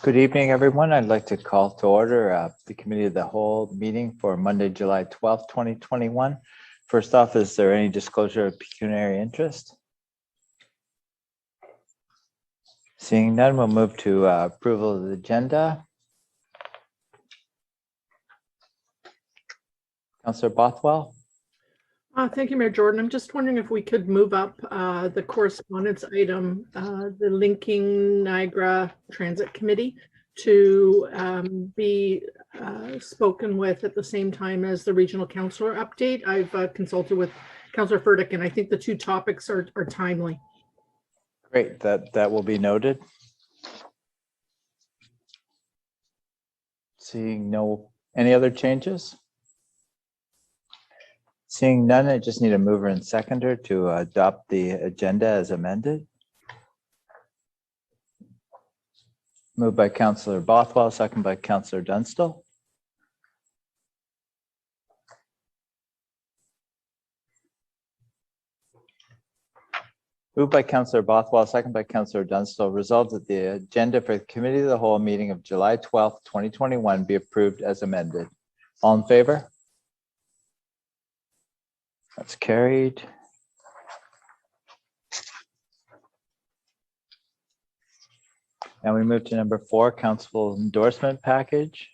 Good evening, everyone. I'd like to call to order the Committee of the Whole meeting for Monday, July 12th, 2021. First off, is there any disclosure of pecuniary interest? Seeing none, we'll move to approval of the agenda. Councillor Bothwell. Thank you, Mayor Jordan. I'm just wondering if we could move up the correspondence item, the linking Niagara Transit Committee, to be spoken with at the same time as the regional councillor update. I've consulted with Councillor Furtick, and I think the two topics are timely. Great, that will be noted. Seeing any other changes? Seeing none, I just need a mover and seconder to adopt the agenda as amended. Moved by Councillor Bothwell, second by Councillor Dunstall. Moved by Councillor Bothwell, second by Councillor Dunstall. Resolved that the agenda for the Committee of the Whole meeting of July 12th, 2021 be approved as amended. All in favor? That's carried. Now we move to number 4, council endorsement package.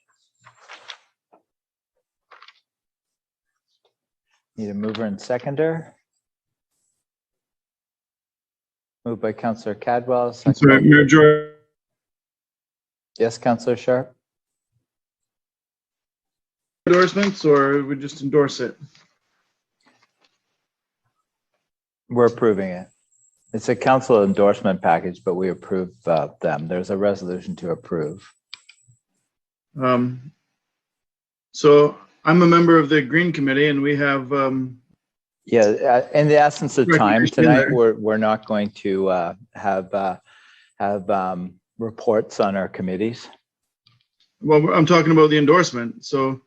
Need a mover and seconder. Moved by Councillor Cadwell. Sorry, Mayor Jordan. Yes, Councillor Sharp. Endorsements, or we just endorse it? We're approving it. It's a council endorsement package, but we approve them. There's a resolution to approve. So I'm a member of the Green Committee, and we have. Yeah, in the essence of time tonight, we're not going to have reports on our committees. Well, I'm talking about the endorsement. So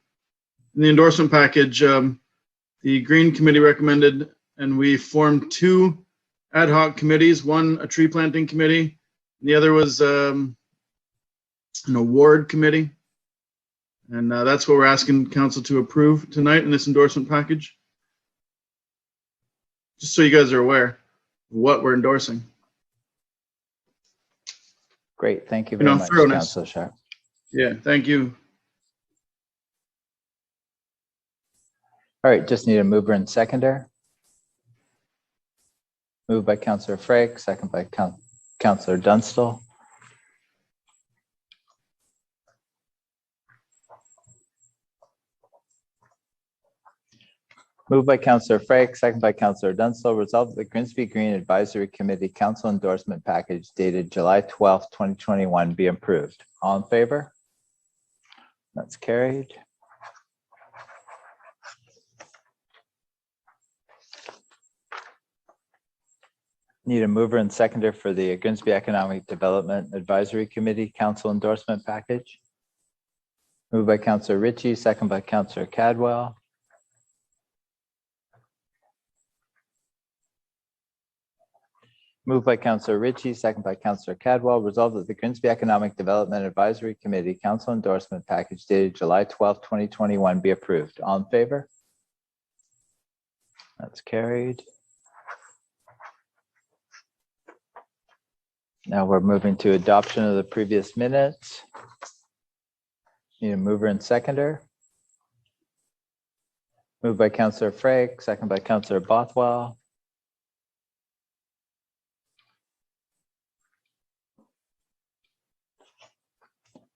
in the endorsement package, the Green Committee recommended, and we formed 2 ad hoc committees, one a tree planting committee, and the other was an award committee. And that's what we're asking council to approve tonight in this endorsement package. Just so you guys are aware of what we're endorsing. Great, thank you very much, Councillor Sharp. Yeah, thank you. All right, just need a mover and seconder. Moved by Councillor Frake, second by Councillor Dunstall. Moved by Councillor Frake, second by Councillor Dunstall. Resolved that the Grimsby Green Advisory Committee Council Endorsement Package dated July 12th, 2021 be approved. All in favor? That's carried. Need a mover and seconder for the Grimsby Economic Development Advisory Committee Council Endorsement Package. Moved by Councillor Ritchie, second by Councillor Cadwell. Moved by Councillor Ritchie, second by Councillor Cadwell. Resolved that the Grimsby Economic Development Advisory Committee Council Endorsement Package dated July 12th, 2021 be approved. All in favor? That's carried. Now we're moving to adoption of the previous minutes. Need a mover and seconder. Moved by Councillor Frake, second by Councillor Bothwell.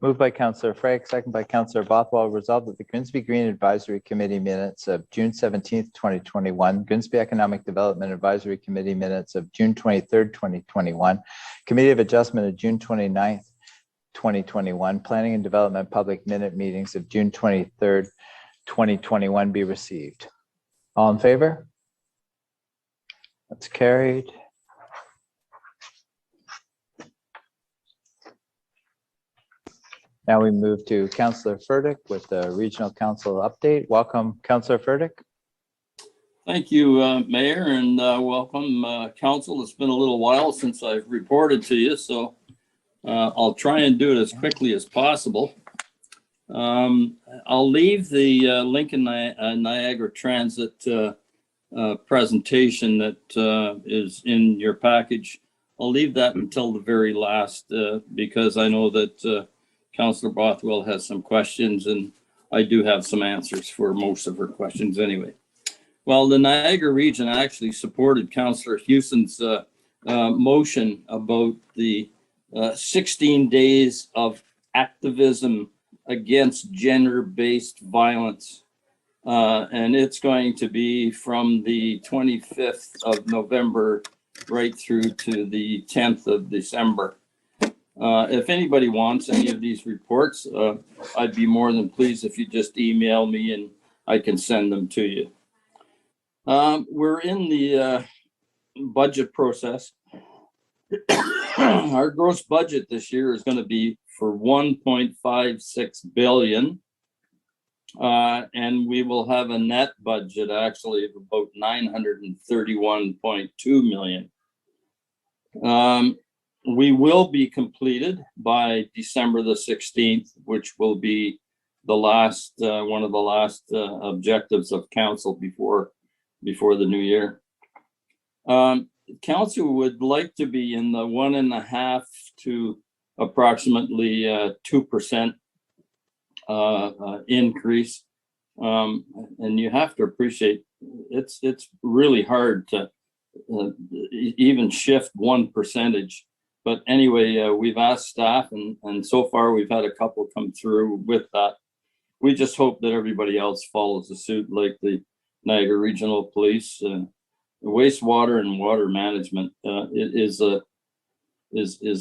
Moved by Councillor Frake, second by Councillor Bothwell. Resolved that the Grimsby Green Advisory Committee minutes of June 17th, 2021, Grimsby Economic Development Advisory Committee minutes of June 23rd, 2021, Committee of Adjustment of June 29th, 2021, Planning and Development Public Minute Meetings of June 23rd, 2021 be received. All in favor? That's carried. Now we move to Councillor Furtick with the Regional Council update. Welcome, Councillor Furtick. Thank you, Mayor, and welcome, Council. It's been a little while since I've reported to you, so I'll try and do it as quickly as possible. I'll leave the Lincoln Niagara Transit presentation that is in your package. I'll leave that until the very last because I know that Councillor Bothwell has some questions, and I do have some answers for most of her questions anyway. Well, the Niagara region actually supported Councillor Hewson's motion about the 16 days of activism against gender-based violence. And it's going to be from the 25th of November right through to the 10th of December. If anybody wants any of these reports, I'd be more than pleased if you just email me and I can send them to you. We're in the budget process. Our gross budget this year is going to be for 1.56 billion. And we will have a net budget actually of about 931.2 million. We will be completed by December the 16th, which will be the last one of the last objectives of council before the new year. Council would like to be in the 1.5% to approximately 2% increase. And you have to appreciate it's really hard to even shift 1%. But anyway, we've asked staff and so far we've had a couple come through with that. We just hope that everybody else follows the suit, like the Niagara Regional Police, wastewater and water management. It is a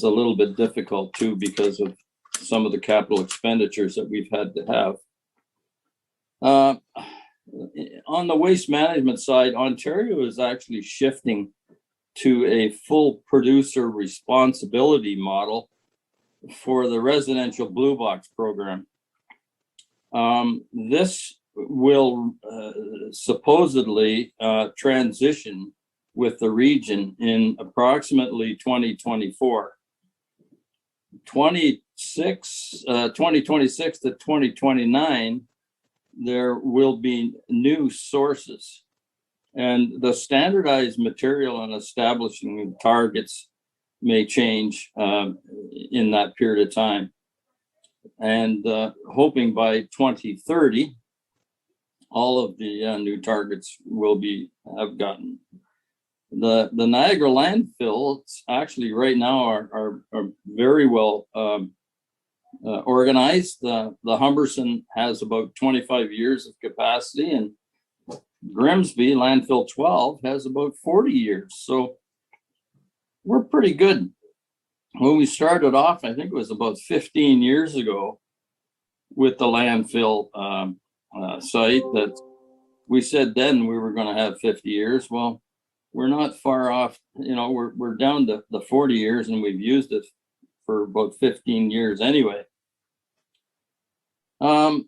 little bit difficult too because of some of the capital expenditures that we've had to have. On the waste management side, Ontario is actually shifting to a full producer responsibility model for the residential blue box program. This will supposedly transition with the region in approximately 2024. 2026 to 2029, there will be new sources, and the standardized material and establishing targets may change in that period of time. And hoping by 2030, all of the new targets will have gotten. The Niagara landfills actually right now are very well organized. The Humberson has about 25 years of capacity, and Grimsby landfill 12 has about 40 years. So we're pretty good. When we started off, I think it was about 15 years ago with the landfill site, that we said then we were going to have 50 years. Well, we're not far off. You know, we're down to the 40 years, and we've used it for about 15 years anyway.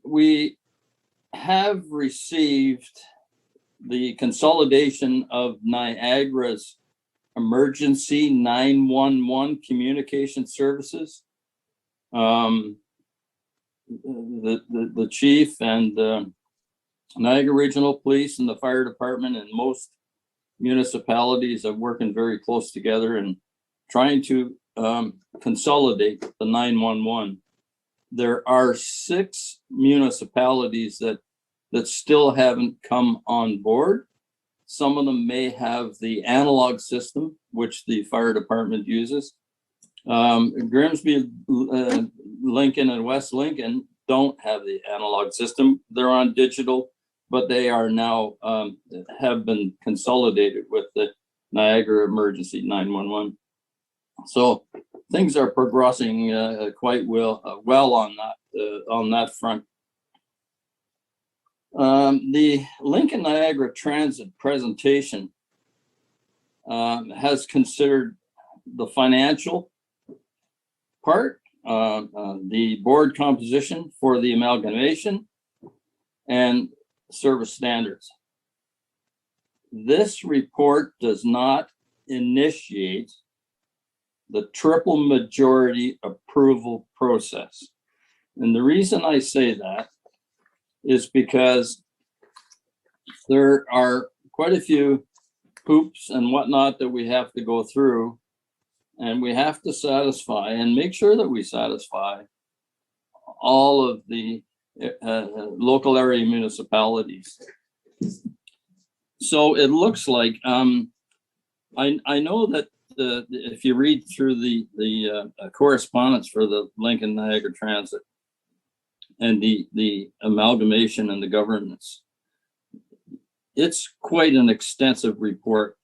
We have received the consolidation of Niagara's emergency 911 communication services. The chief and Niagara Regional Police and the fire department and most municipalities are working very close together and trying to consolidate the 911. There are 6 municipalities that still haven't come on board. Some of them may have the analog system, which the fire department uses. Grimsby, Lincoln, and West Lincoln don't have the analog system. They're on digital, but they are now have been consolidated with the Niagara Emergency 911. So things are progressing quite well on that front. The Lincoln Niagara Transit presentation has considered the financial part, the board composition for the amalgamation, and service standards. This report does not initiate the triple majority approval process. And the reason I say that is because there are quite a few hoops and whatnot that we have to go through, and we have to satisfy and make sure that we satisfy all of the local area municipalities. So it looks like I know that if you read through the correspondence for the Lincoln Niagara Transit and the amalgamation and the governance, it's quite an extensive report.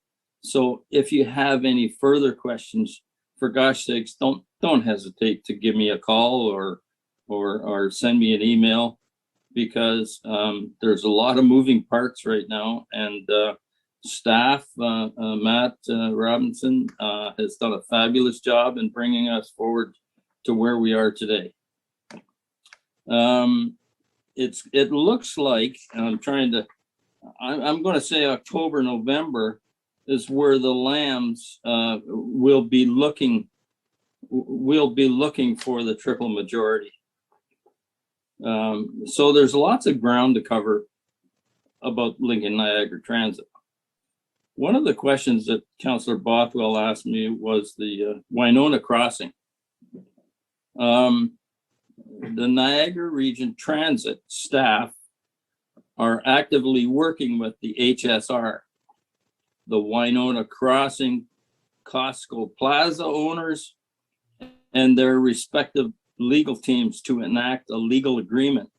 So if you have any further questions, for gosh sakes, don't hesitate to give me a call or send me an email, because there's a lot of moving parts right now, and staff, Matt Robinson has done a fabulous job in bringing us forward to where we are today. It looks like, and I'm going to say October, November is where the lambs will be looking for the triple majority. So there's lots of ground to cover about Lincoln Niagara Transit. One of the questions that Councillor Bothwell asked me was the Winona Crossing. The Niagara Region Transit staff are actively working with the HSR, the Winona Crossing Costco Plaza owners, and their respective legal teams to enact a legal agreement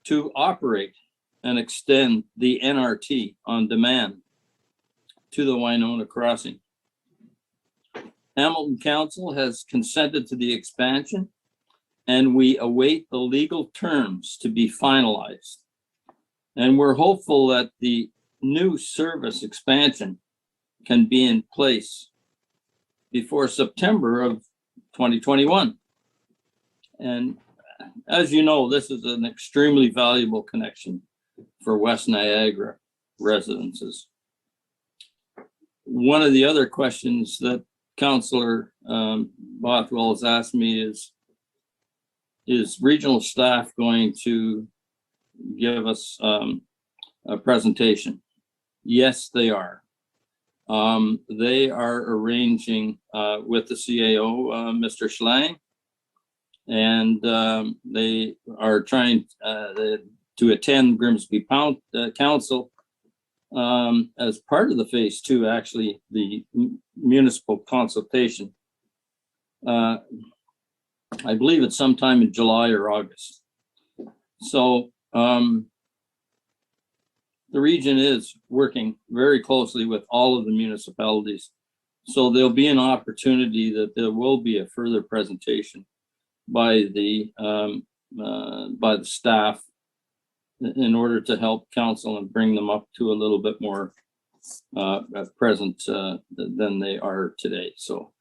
to operate and extend the NRT on demand to the Winona Crossing. Hamilton Council has consented to the expansion, and we await the legal terms to be finalized. And we're hopeful that the new service expansion can be in place before September of 2021. And as you know, this is an extremely valuable connection for West Niagara residences. One of the other questions that Councillor Bothwell has asked me is regional staff going to give us a presentation? Yes, they are. They are arranging with the CAO, Mr. Schlang, and they are trying to attend Grimsby Council as part of the phase 2, actually, the municipal consultation. I believe it's sometime in July or August. So the region is working very closely with all of the municipalities. So there'll be an opportunity that there will be a further presentation by the staff in order to help council and bring them up to a little bit more present than they are today. So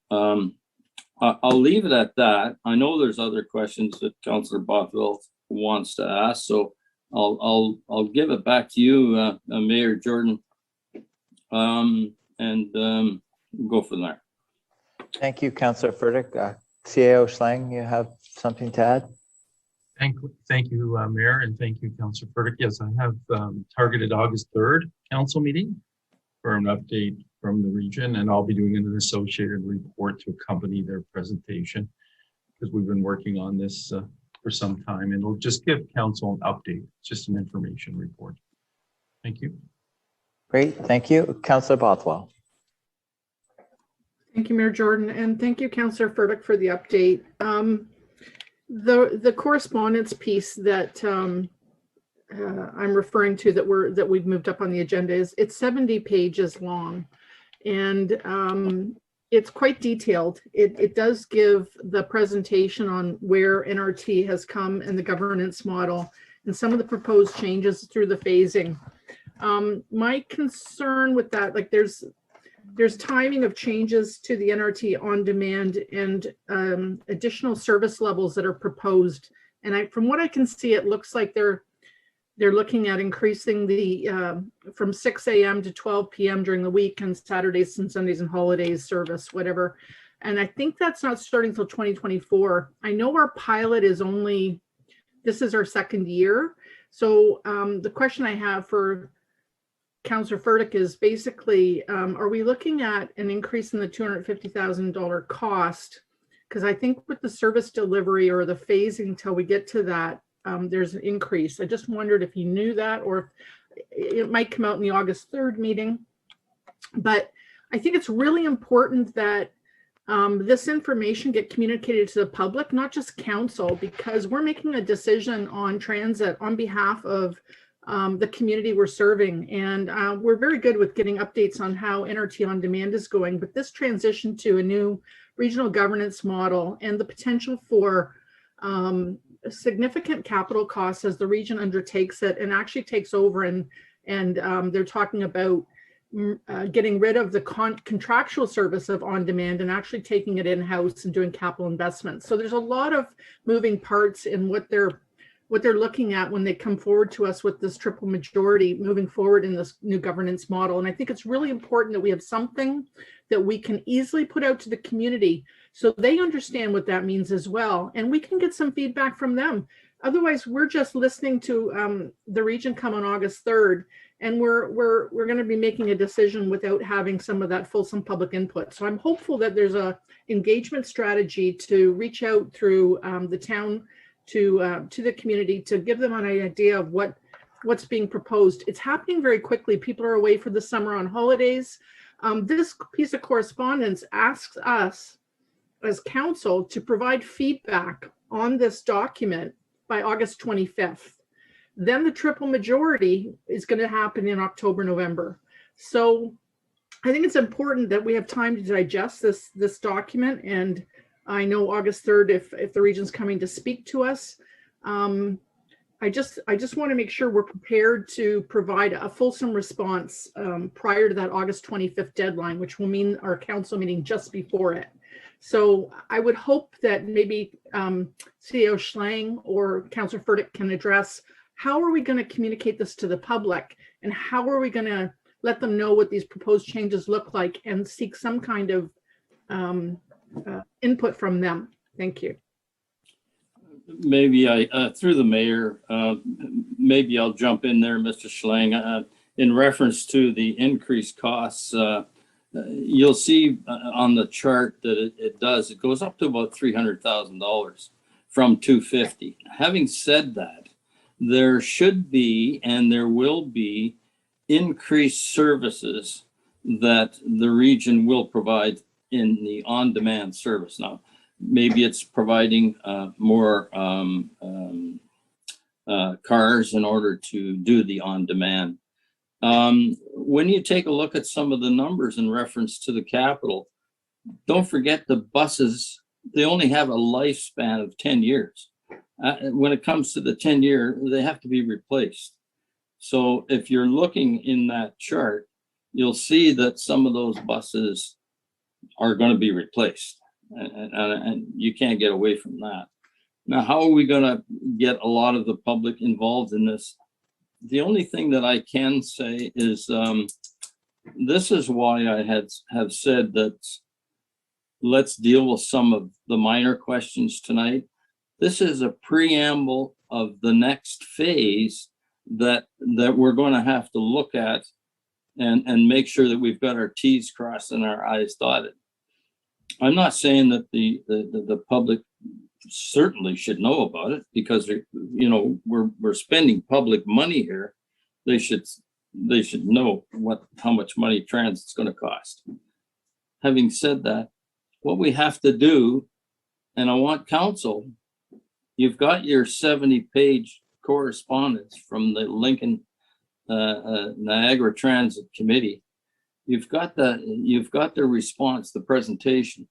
I'll leave it at that. I know there's other questions that Councillor Bothwell wants to ask, so I'll give it back to you, Mayor Jordan, and go from there. Thank you, Councillor Furtick. CAO Schlang, you have something to add? Thank you, Mayor, and thank you, Councillor Furtick. Yes, I have targeted August 3rd council meeting for an update from the region, and I'll be doing an associated report to accompany their presentation, because we've been working on this for some time, and it'll just give council an update, just an information report. Thank you. Great, thank you. Councillor Bothwell. Thank you, Mayor Jordan, and thank you, Councillor Furtick, for the update. The correspondence piece that I'm referring to that we've moved up on the agenda it's 70 pages long, and it's quite detailed. It does give the presentation on where NRT has come and the governance model and some of the proposed changes through the phasing. My concern with that, like there's timing of changes to the NRT on demand and additional service levels that are proposed. And from what I can see, it looks like they're they're looking at increasing the from 6 a.m. to 12 p.m. during the week and Saturdays and Sundays and holidays service, whatever. And I think that's not starting till 2024. I know our pilot is only, this is our second year. So the question I have for Councillor Furtick is basically, are we looking at an increase in the $250,000 cost? Because I think with the service delivery or the phasing till we get to that, there's an increase. I just wondered if you knew that, or if it might come out in the August 3rd meeting. But I think it's really important that this information get communicated to the public, not just council, because we're making a decision on transit on behalf of the community we're serving. And we're very good with getting updates on how NRT on demand is going, but this transition to a new regional governance model and the potential for significant capital costs as the region undertakes it and actually takes over, and they're talking about getting rid of the contractual service of on demand and actually taking it in-house and doing capital investments. So there's a lot of moving parts in what they're looking at when they come forward to us with this triple majority moving forward in this new governance model. And I think it's really important that we have something that we can easily put out to the community so they understand what that means as well. And we can get some feedback from them. Otherwise, we're just listening to the region come on August 3rd, and we're going to be making a decision without having some of that fulsome public input. So I'm hopeful that there's a engagement strategy to reach out through the town to the community to give them an idea of what's being proposed. It's happening very quickly. People are away for the summer on holidays. This piece of correspondence asks us as council to provide feedback on this document by August 25th. Then the triple majority is going to happen in October, November. So I think it's important that we have time to digest this document. And I know August 3rd, if the region's coming to speak to us, I just want to make sure we're prepared to provide a fulsome response prior to that August 25th deadline, which will mean our council meeting just before it. So I would hope that maybe CEO Schlang or Councillor Furtick can address how are we going to communicate this to the public, and how are we going to let them know what these proposed changes look like and seek some kind of input from them. Thank you. Maybe through the mayor, maybe I'll jump in there, Mr. Schlang. In reference to the increased costs, you'll see on the chart that it goes up to about $300,000 from $250,000. Having said that, there should be and there will be increased services that the region will provide in the on-demand service. Now, maybe it's providing more cars in order to do the on-demand. When you take a look at some of the numbers in reference to the capital, don't forget the buses, they only have a lifespan of 10 years. When it comes to the 10-year, they have to be replaced. So if you're looking in that chart, you'll see that some of those buses are going to be replaced. And you can't get away from that. Now, how are we going to get a lot of the public involved in this? The only thing that I can say is this is why I have said that let's deal with some of the minor questions tonight. This is a preamble of the next phase that we're going to have to look at and make sure that we've got our T's crossed and our I's dotted. I'm not saying that the public certainly should know about it, because we're spending public money here. They should know how much money transit's going to cost. Having said that, what we have to do, and I want council, you've got your 70-page correspondence from the Lincoln Niagara Transit Committee. You've got the response, the presentation.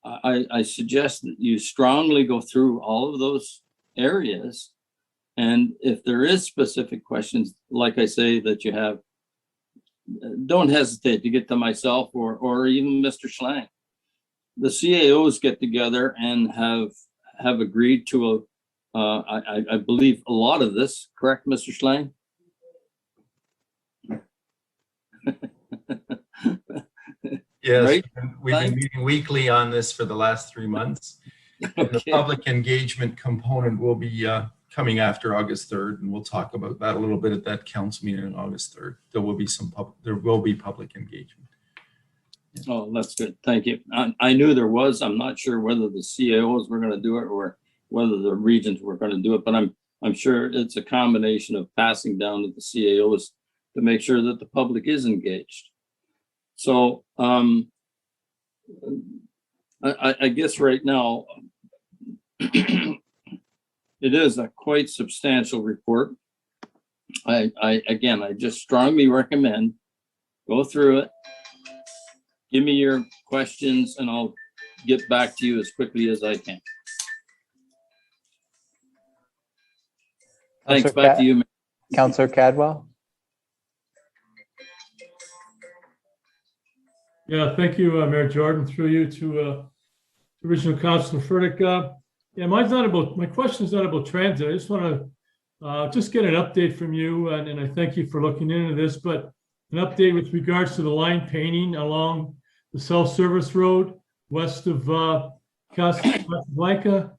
I suggest that you strongly go through all of those areas, and if there is specific questions, like I say, that you have, don't hesitate to get to myself or even Mr. Schlang. The CAOs get together and have agreed to I believe a lot of this, correct, Mr. Schlang? Yes, Right? we've been meeting weekly on this for the last 3 months. And the Okay. public engagement component will be coming after August 3rd, and we'll talk about that a little bit at that council meeting on August 3rd. There will be public engagement. Oh, that's good. Thank you. I knew there was. I'm not sure whether the CAOs were going to do it or whether the regions were going to do it, but I'm sure it's a combination of passing down to the CAOs to make sure that the public is engaged. So I guess right now it is a quite substantial report. I just strongly recommend go through it. Give me your questions and I'll get back to you as quickly as I can. Thanks, back to you. Councillor Cadwell. Yeah, thank you, Mayor Jordan, through you to Regional Councilor Furtick. Yeah, my question is not about transit. I just want to just get an update from you, and I thank you for looking into this, but an update with regards to the line painting along the South Service Road west of Casablanca.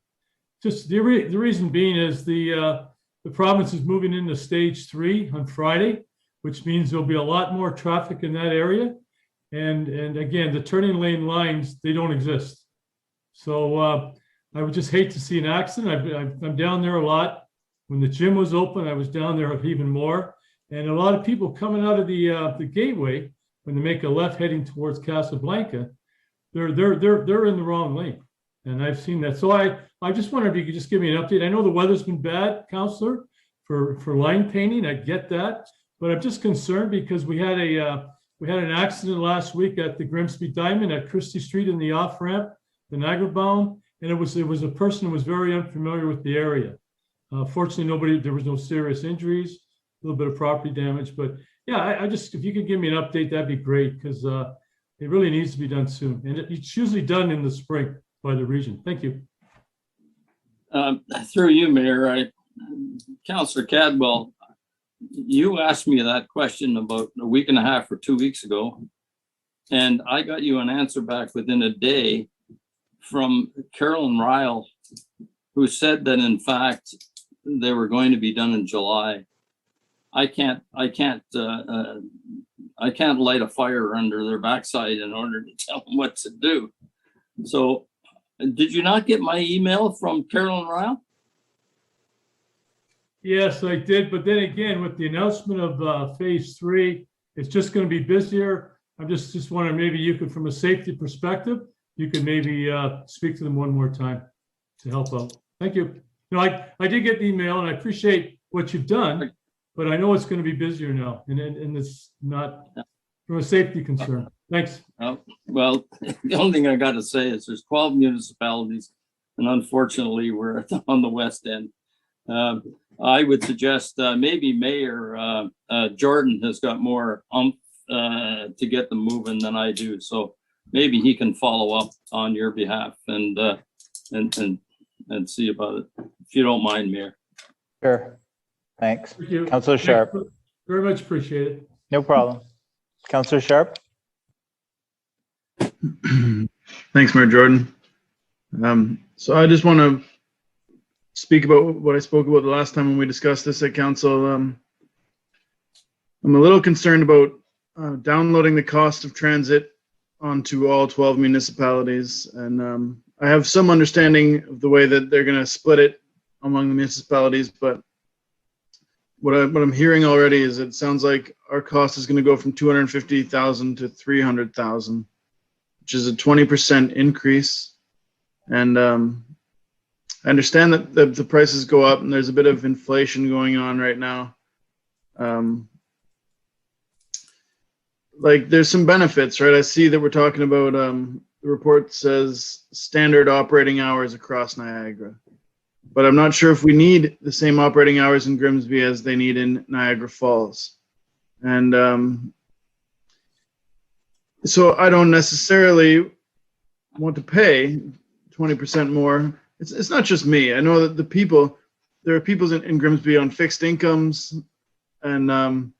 Just the reason being is the province is moving into stage 3 on Friday, which means there'll be a lot more traffic in that area. And again, the turning lane lines, they don't exist. So I would just hate to see an accident. I'm down there a lot. When the gym was open, I was down there even more. And a lot of people coming out of the gateway, when they make a left heading towards Casablanca, they're in the wrong lane. And I've seen that. So I just wonder if you could just give me an update. I know the weather's been bad, Councillor, for line painting. I get that. But I'm just concerned because we had an accident last week at the Grimsby Diamond at Christie Street in the off ramp, the Niagara bound, and it was a person who was very unfamiliar with the area. Fortunately, there was no serious injuries, a little bit of property damage, but yeah, I just, if you could give me an update, that'd be great, because it really needs to be done soon, and it's usually done in the spring by the region. Thank you. Through you, Mayor, Councillor Cadwell, you asked me that question about a week and a half or 2 weeks ago, and I got you an answer back within a day from Carolyn Ryle, who said that in fact they were going to be done in July. I can't light a fire under their backside in order to tell them what to do. So, did you not get my email from Carolyn Ryle? Yes, I did. But then again, with the announcement of phase 3, it's just going to be busier. I'm just wondering, maybe you could, from a safety perspective, you could maybe speak to them one more time to help out. Thank you. No, I did get the email and I appreciate what you've done, but I know it's going to be busier now, and it's not from a safety concern. Thanks. Well, the only thing I got to say is there's 12 municipalities, and unfortunately we're on the west end. I would suggest maybe Mayor Jordan has got more to get them moving than I do, so maybe he can follow up on your behalf and see about it, if you don't mind, Mayor. Sure. Thanks. Thank you. Councillor Sharp. Very much appreciate it. No problem. Councillor Sharp. Thanks, Mayor Jordan. So I just want to speak about what I spoke about the last time when we discussed this at council. I'm a little concerned about downloading the cost of transit onto all 12 municipalities. And I have some understanding of the way that they're going to split it among the municipalities, but what I'm hearing already is it sounds like our cost is going to go from 250,000 to 300,000, which is a 20% increase. And I understand that the prices go up and there's a bit of inflation going on right now. Like there's some benefits, right? I see that we're talking about, the report says standard operating hours across Niagara, but I'm not sure if we need the same operating hours in Grimsby as they need in Niagara Falls. And so I don't necessarily want to pay 20% more. It's not just me. I know that the people there are people in Grimsby on fixed incomes, and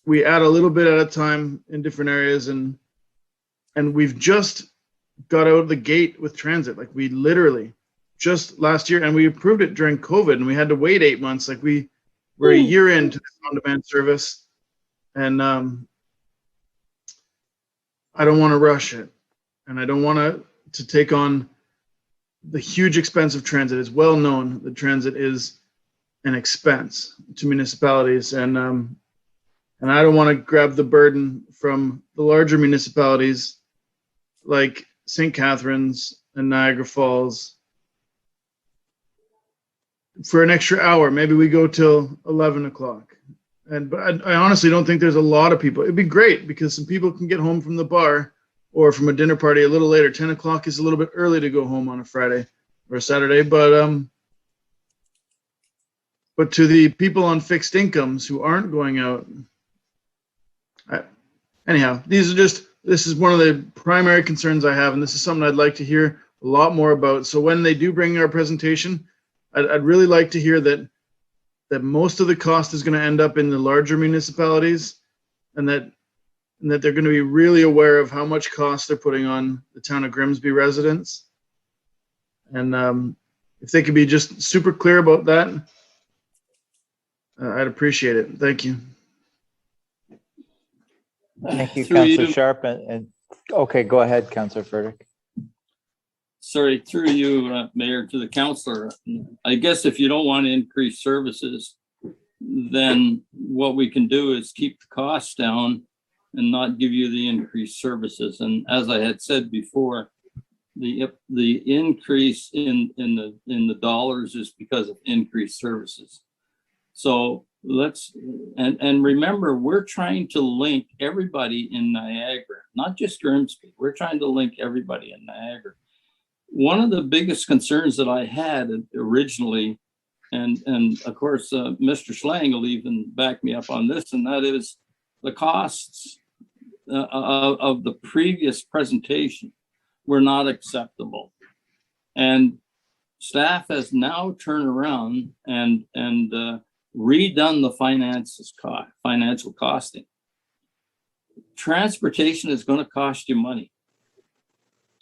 we add a little bit at a time in different areas, and we've just got out of the gate with transit. Like, we literally just last year, and we approved it during COVID, and we had to wait 8 months. Like, we're a year into this on-demand service, and I don't want to rush it, and I don't want to take on the huge expense of transit. It's well known that transit is an expense to municipalities, and I don't want to grab the burden from the larger municipalities like St. Catharines and Niagara Falls for an extra hour. Maybe we go till 11 o'clock. But I honestly don't think there's a lot of people. It'd be great because some people can get home from the bar or from a dinner party a little later. 10 o'clock is a little bit early to go home on a Friday or a Saturday. But to the people on fixed incomes who aren't going out, anyhow, this is one of the primary concerns I have, and this is something I'd like to hear a lot more about. So when they do bring our presentation, I'd really like to hear that most of the cost is going to end up in the larger municipalities, and that they're going to be really aware of how much cost they're putting on the town of Grimsby residents. And if they could be just super clear about that, I'd appreciate it. Thank you. Thank you, Through Councillor you. Sharp. And okay, go ahead, Councillor Furtick. Sorry, through you, Mayor, to the councillor. I guess if you don't want to increase services, then what we can do is keep the costs down and not give you the increased services. And as I had said before, the increase in the dollars is because of increased services. So and remember, we're trying to link everybody in Niagara, not just Grimsby. We're trying to link everybody in Niagara. One of the biggest concerns that I had originally, and of course, Mr. Schlang will even back me up on this, and that is the costs of the previous presentation were not acceptable. And staff has now turned around and redone the financial costing. Transportation is going to cost you money.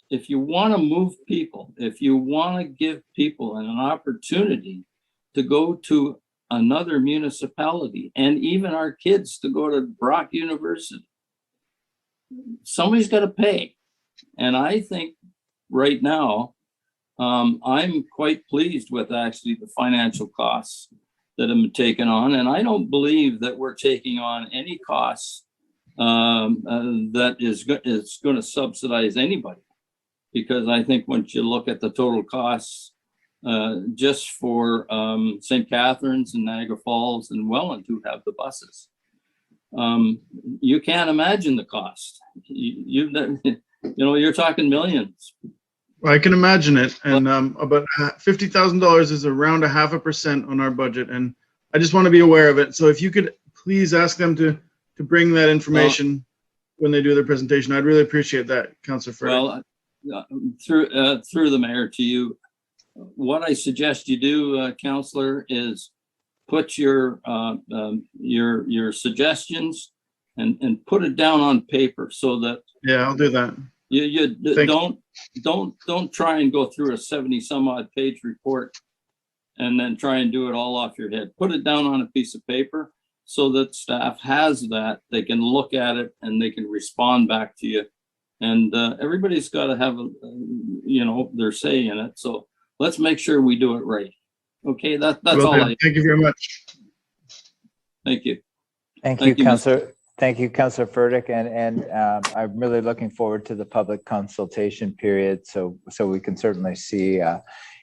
If you want to move people, if you want to give people an opportunity to go to another municipality, and even our kids to go to Brock University, somebody's got to pay. And I think right now, I'm quite pleased with actually the financial costs that have been taken on. And I don't believe that we're taking on any costs that is going to subsidize anybody. Because I think once you look at the total costs, just for St. Catharines and Niagara Falls and Welland, who have the buses, you can't imagine the cost. You're talking millions. I can imagine it. And about $50,000 is around 0.5% on our budget. And I just want to be aware of it. So if you could please ask them to bring that information when they do their presentation, I'd really appreciate that, Councillor Furtick. Well, through the mayor to you, what I suggest you do, Councillor, is put your suggestions and put it down on paper so that I'll do that. You don't try and go through a 70 some odd page report and then try and do it all off your head. Put it down on a piece of paper so that staff has that. They can look at it and they can respond back to you. And everybody's got to have, their say in it. So let's make sure we do it right. Okay, that's all. Thank you very much. Thank you. Thank you, Councillor. Thank you, Councillor Furtick. And I'm really looking forward to the public consultation period. So we can certainly see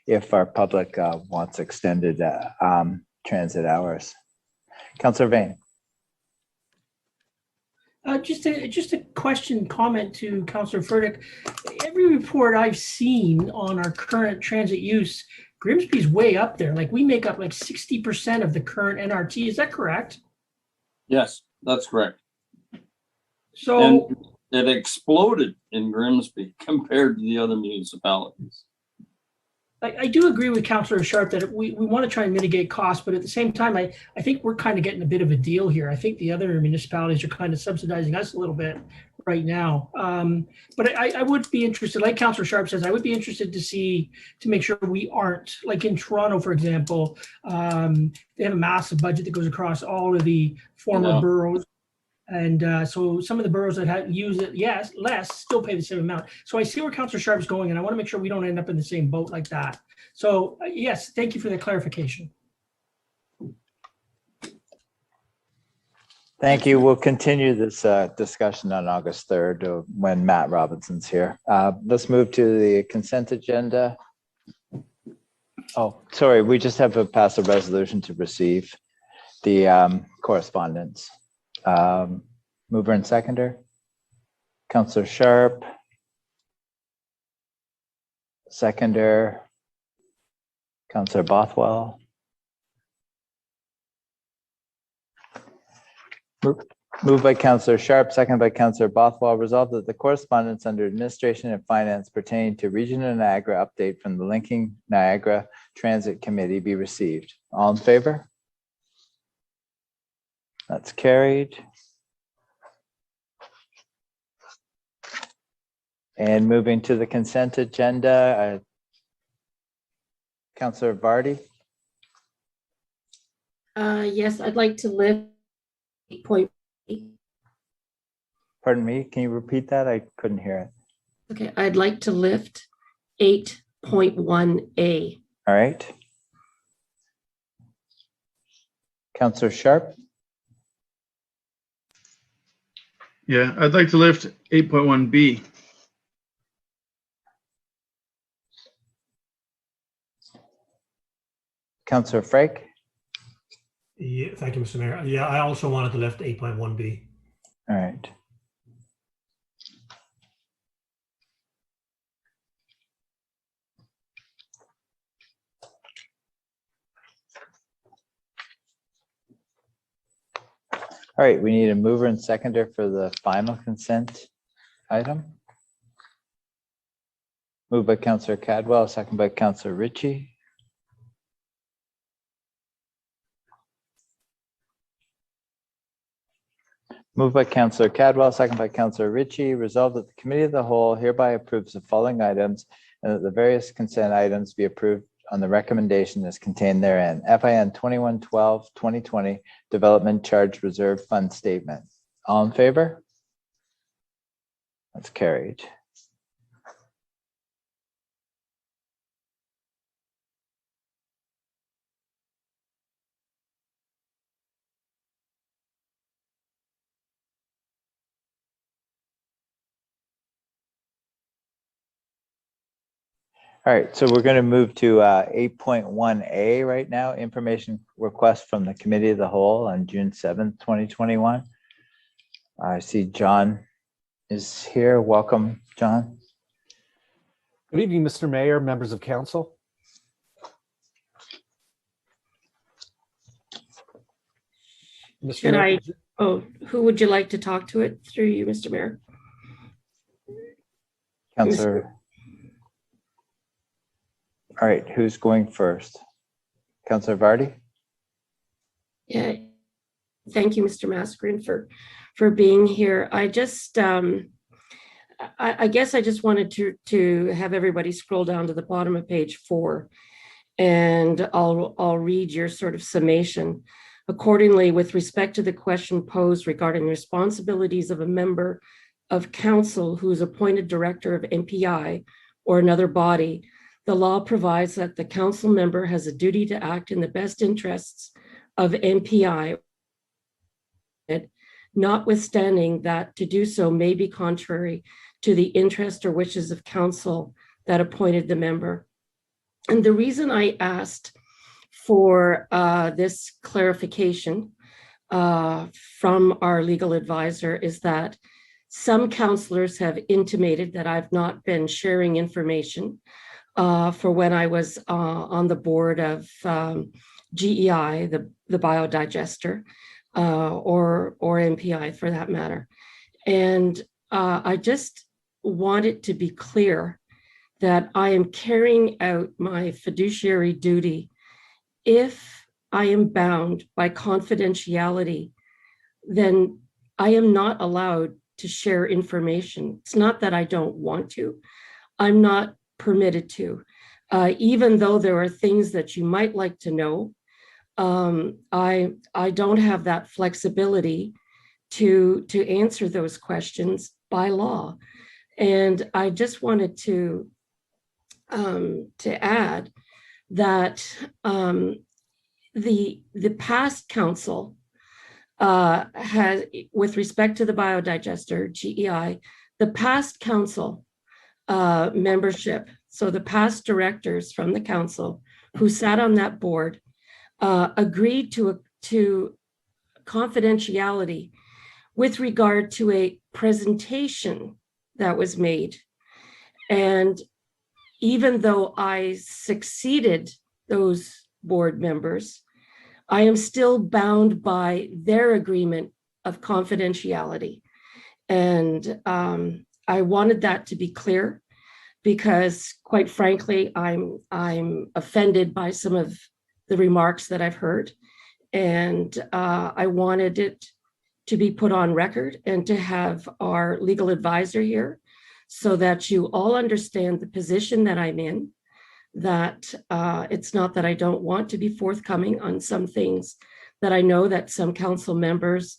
if our public wants extended transit hours. Councillor Vane. Just a comment to Councillor Furtick. Every report I've seen on our current transit use, Grimsby's way up there. Like, we make up like 60% of the current NRT. Is that correct? Yes, that's correct. So and it exploded in Grimsby compared to the other municipalities. I do agree with Councillor Sharp that we want to try and mitigate costs, but at the same time, I think we're kind of getting a bit of a deal here. I think the other municipalities are kind of subsidizing us a little bit right now. But I would be interested, like Councillor Sharp says, I would be interested to make sure we aren't, like in Toronto, for example, they have a massive budget that goes across all of the former boroughs. And so some of the boroughs that use it, yes, less, still pay the same amount. So I see where Councillor Sharp's going, and I want to make sure we don't end up in the same boat like that. So yes, thank you for the clarification. Thank you. We'll continue this discussion on August 3rd when Matt Robinson's here. Let's move to the consent agenda. Oh, sorry, we just have to pass a resolution to receive the correspondence. Mover and seconder, Councillor Sharp. Seconder, Councillor Bothwell. Moved by Councillor Sharp, seconded by Councillor Bothwell. Resolved that the correspondence under Administration and Finance pertaining to Region of Niagara update from the Linking Niagara Transit Committee be received. All in favor? That's carried. And moving to the consent agenda, Councillor Vardy. Yes, I'd like to lift 8. Pardon me, can you repeat that? I couldn't hear it. Okay, I'd like to lift 8.1A. All right. Councillor Sharp. Yeah, I'd like to lift 8.1B. Councillor Frake. Yeah, thank you, Mr. Mayor. Yeah, I also wanted to lift 8.1B. All right. All right, we need a mover and seconder for the final consent item. Moved by Councillor Cadwell, second by Councillor Ritchie. Moved by Councillor Cadwell, second by Councillor Ritchie. Resolved that the Committee of the Whole hereby approves the following items and that the various consent items be approved on the recommendation as contained therein. FIN 2112-2020 Development Charge Reserve Fund Statement. All in favor? That's carried. All right, so we're going to move to 8.1A right now, information request from the Committee of the Whole on June 7th, 2021. I see John is here. Welcome, John. Good evening, Mr. Mayor, members of council. Should I, who would you like to talk to it through you, Mr. Mayor? Councillor. All right, who's going first? Councillor Vardy? Yeah, thank you, Mr. Mascarin, for being here. I just, I guess I just wanted to have everybody scroll down to the bottom of page 4, and I'll read your sort of summation. Accordingly, with respect to the question posed regarding the responsibilities of a member of council who is appointed director of MPI or another body, the law provides that the council member has a duty to act in the best interests of MPI, notwithstanding that to do so may be contrary to the interest or wishes of council that appointed the member. And the reason I asked for this clarification from our legal advisor is that some councillors have intimated that I've not been sharing information for when I was on the board of GEI, the biodigester, or MPI for that matter. And I just want it to be clear that I am carrying out my fiduciary duty if I am bound by confidentiality, then I am not allowed to share information. It's not that I don't want to. I'm not permitted to. Even though there are things that you might like to know, I don't have that flexibility to answer those questions by law. And I just wanted to add that the past council has, with respect to the biodigester, GEI, the past council membership, so the past directors from the council who sat on that board agreed to confidentiality with regard to a presentation that was made. And even though I succeeded those board members, I am still bound by their agreement of confidentiality. And I wanted that to be clear because, quite frankly, I'm offended by some of the remarks that I've heard. And I wanted it to be put on record and to have our legal advisor here so that you all understand the position that I'm in, that it's not that I don't want to be forthcoming on some things that I know that some council members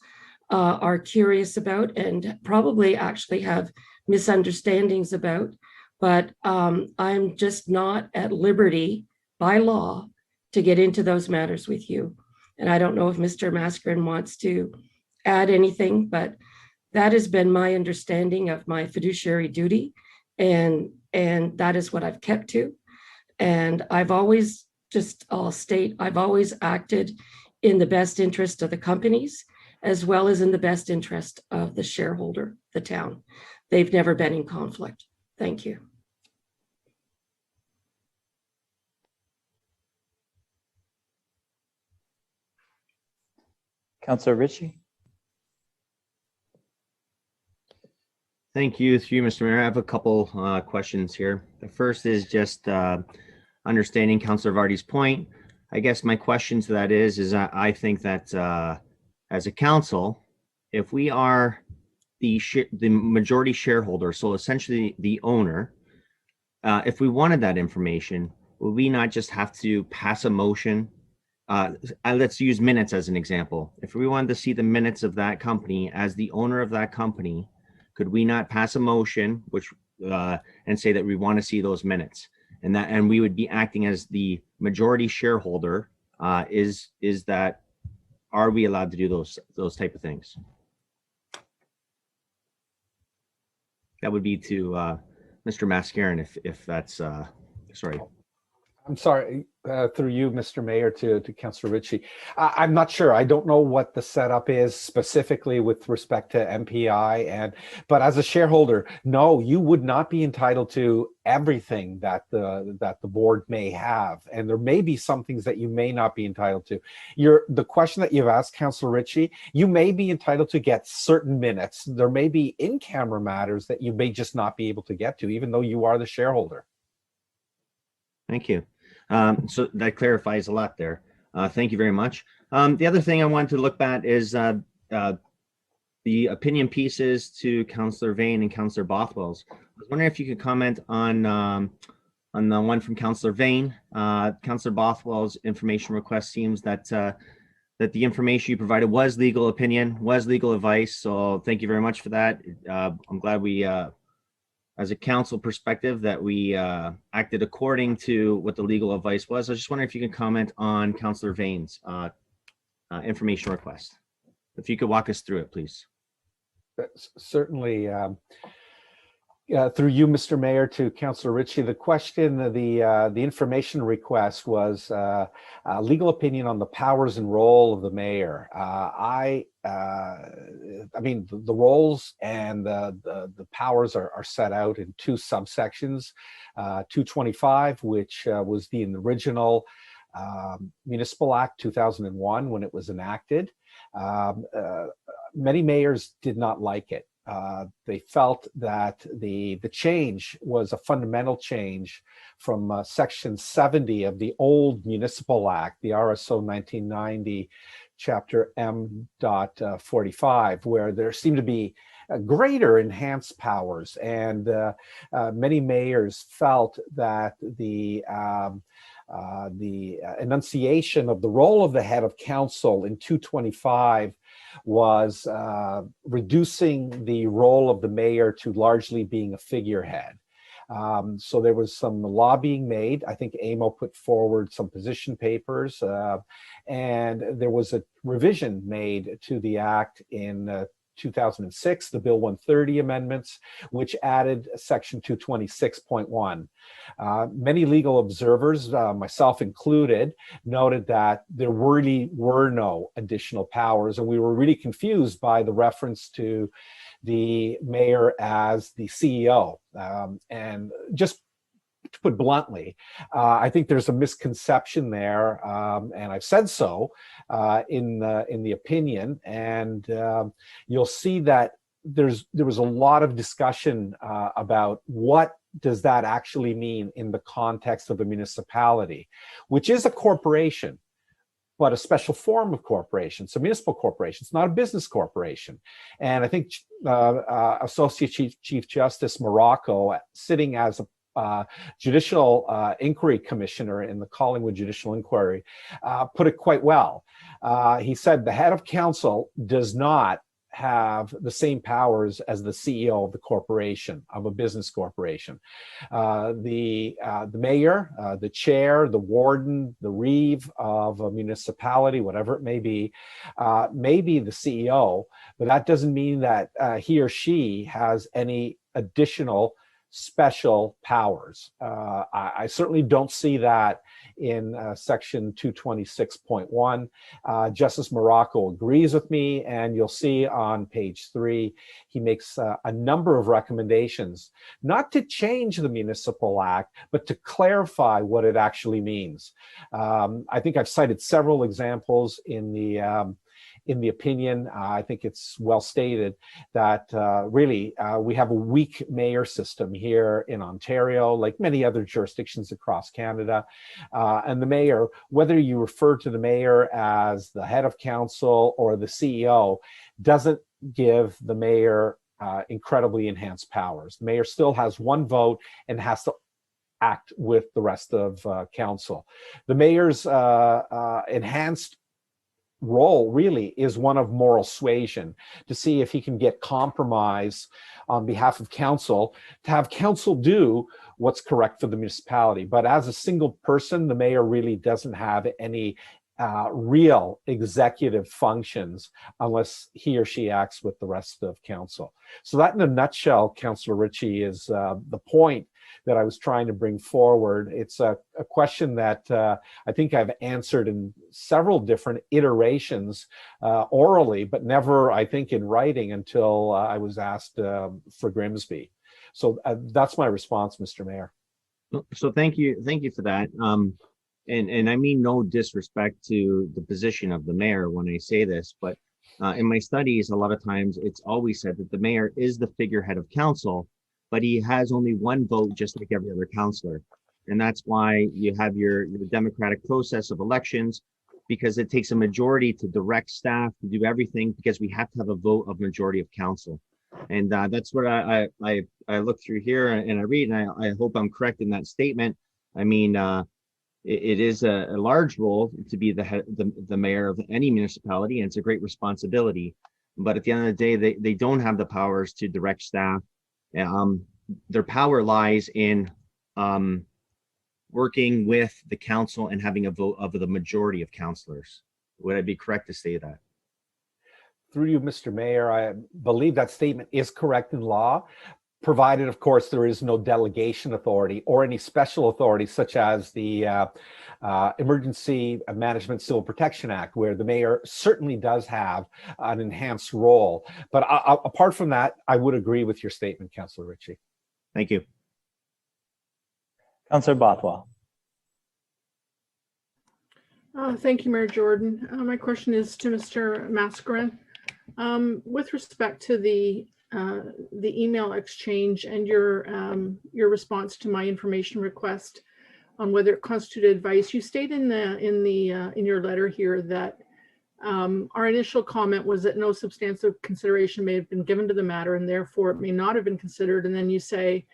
are curious about and probably actually have misunderstandings about, but I'm just not at liberty by law to get into those matters with you. And I don't know if Mr. Mascarin wants to add anything, but that has been my understanding of my fiduciary duty. And that is what I've kept to. And I've always, I'll state, I've always acted in the best interest of the companies, as well as in the best interest of the shareholder, the town. They've never been in conflict. Thank you. Councillor Ritchie. Thank you, through you, Mr. Mayor. I have a couple questions here. The first is just understanding Councillor Vardy's point. I guess my question to that is I think that as a council, if we are the majority shareholder, so essentially the owner, if we wanted that information, would we not just have to pass a motion? Let's use minutes as an example. If we wanted to see the minutes of that company as the owner of that company, could we not pass a motion and say that we want to see those minutes, and we would be acting as the majority shareholder? Is that, are we allowed to do those type of things? That would be to Mr. Mascarin, if that's sorry. I'm sorry, through you, Mr. Mayor, to Councillor Ritchie. I'm not sure. I don't know what the setup is specifically with respect to MPI, but as a shareholder, no, you would not be entitled to everything that the board may have, and there may be some things that you may not be entitled to. The question that you've asked, Councillor Ritchie, you may be entitled to get certain minutes. There may be in-camera matters that you may just not be able to get to, even though you are the shareholder. Thank you. So that clarifies a lot there. Thank you very much. The other thing I wanted to look at is the opinion pieces to Councillor Vane and Councillor Bothwell's. I was wondering if you could comment on the one from Councillor Vane. Councillor Bothwell's information request seems that that the information you provided was legal opinion, was legal advice. So thank you very much for that. I'm glad we as a council perspective that we acted according to what the legal advice was. I was just wondering if you could comment on Councillor Vane's information request. If you could walk us through it, please. Certainly. Through you, Mr. Mayor, to Councillor Ritchie, the question, the information request was legal opinion on the powers and role of the mayor. I mean, the roles and the powers are set out in two subsections. 225, which was the original Municipal Act 2001 when it was enacted. Many mayors did not like it. they felt that the change was a fundamental change from Section 70 of the old Municipal Act, the RSO 1990, Chapter M.45, where there seemed to be greater enhanced powers, and many mayors felt that the enunciation of the role of the head of council in 225 was reducing the role of the mayor to largely being a figurehead. So there was some lobbying made. I think AMO put forward some position papers, and there was a revision made to the act in 2006, the Bill 130 amendments, which added section 226.1. Many legal observers, myself included, noted that there really were no additional powers, and we were really confused by the reference to the mayor as the CEO. And just to put bluntly, I think there's a misconception there, and I've said so in the opinion. And you'll see that there was a lot of discussion about what does that actually mean in the context of a municipality, which is a corporation, but a special form of corporation. So municipal corporation, it's not a business corporation. And I think Associate Chief Justice Morocco, sitting as a Judicial Inquiry Commissioner in the Collingwood Judicial Inquiry, put it quite well. He said the head of council does not have the same powers as the CEO of the corporation, of a business corporation. The mayor, the chair, the warden, the reeve of a municipality, whatever it may be the CEO, but that doesn't mean that he or she has any additional special powers. I certainly don't see that in section 226.1. Justice Morocco agrees with me, and you'll see on page 3, he makes a number of recommendations, not to change the Municipal Act, but to clarify what it actually means. I think I've cited several examples in the opinion. I think it's well stated that really we have a weak mayor system here in Ontario, like many other jurisdictions across Canada. And the mayor, whether you refer to the mayor as the head of council or the CEO, doesn't give the mayor incredibly enhanced powers. The mayor still has one vote and has to act with the rest of council. The mayor's enhanced role really is one of moral suasion, to see if he can get compromise on behalf of council, to have council do what's correct for the municipality. But as a single person, the mayor really doesn't have any real executive functions unless he or she acts with the rest of council. So that in a nutshell, Councillor Ritchie, is the point that I was trying to bring forward. It's a question that I think I've answered in several different iterations orally, but never, I think, in writing until I was asked for Grimsby. So that's my response, Mr. Mayor. So thank you for that. And I mean no disrespect to the position of the mayor when I say this, but in my studies, a lot of times it's always said that the mayor is the figurehead of council, but he has only one vote, just like every other councillor. And that's why you have your democratic process of elections, because it takes a majority to direct staff to do everything, because we have to have a vote of majority of council. And that's what I look through here and I read, and I hope I'm correct in that statement. I mean, it is a large role to be the mayor of any municipality, and it's a great responsibility. But at the end of the day, they don't have the powers to direct staff. Their power lies in working with the council and having a vote of the majority of councillors. Would I be correct to say that? Through you, Mr. Mayor, I believe that statement is correct in law, provided, of course, there is no delegation authority or any special authority, such as the Emergency Management Civil Protection Act, where the mayor certainly does have an enhanced role. But apart from that, I would agree with your statement, Councillor Ritchie. Thank you. Councillor Bothwell. Thank you, Mayor Jordan. My question is to Mr. Mascarin. With respect to the the email exchange and your response to my information request on whether it constituted advice. You state in your letter here that our initial comment was that no substantive consideration may have been given to the matter and therefore it may not have been considered. And then you say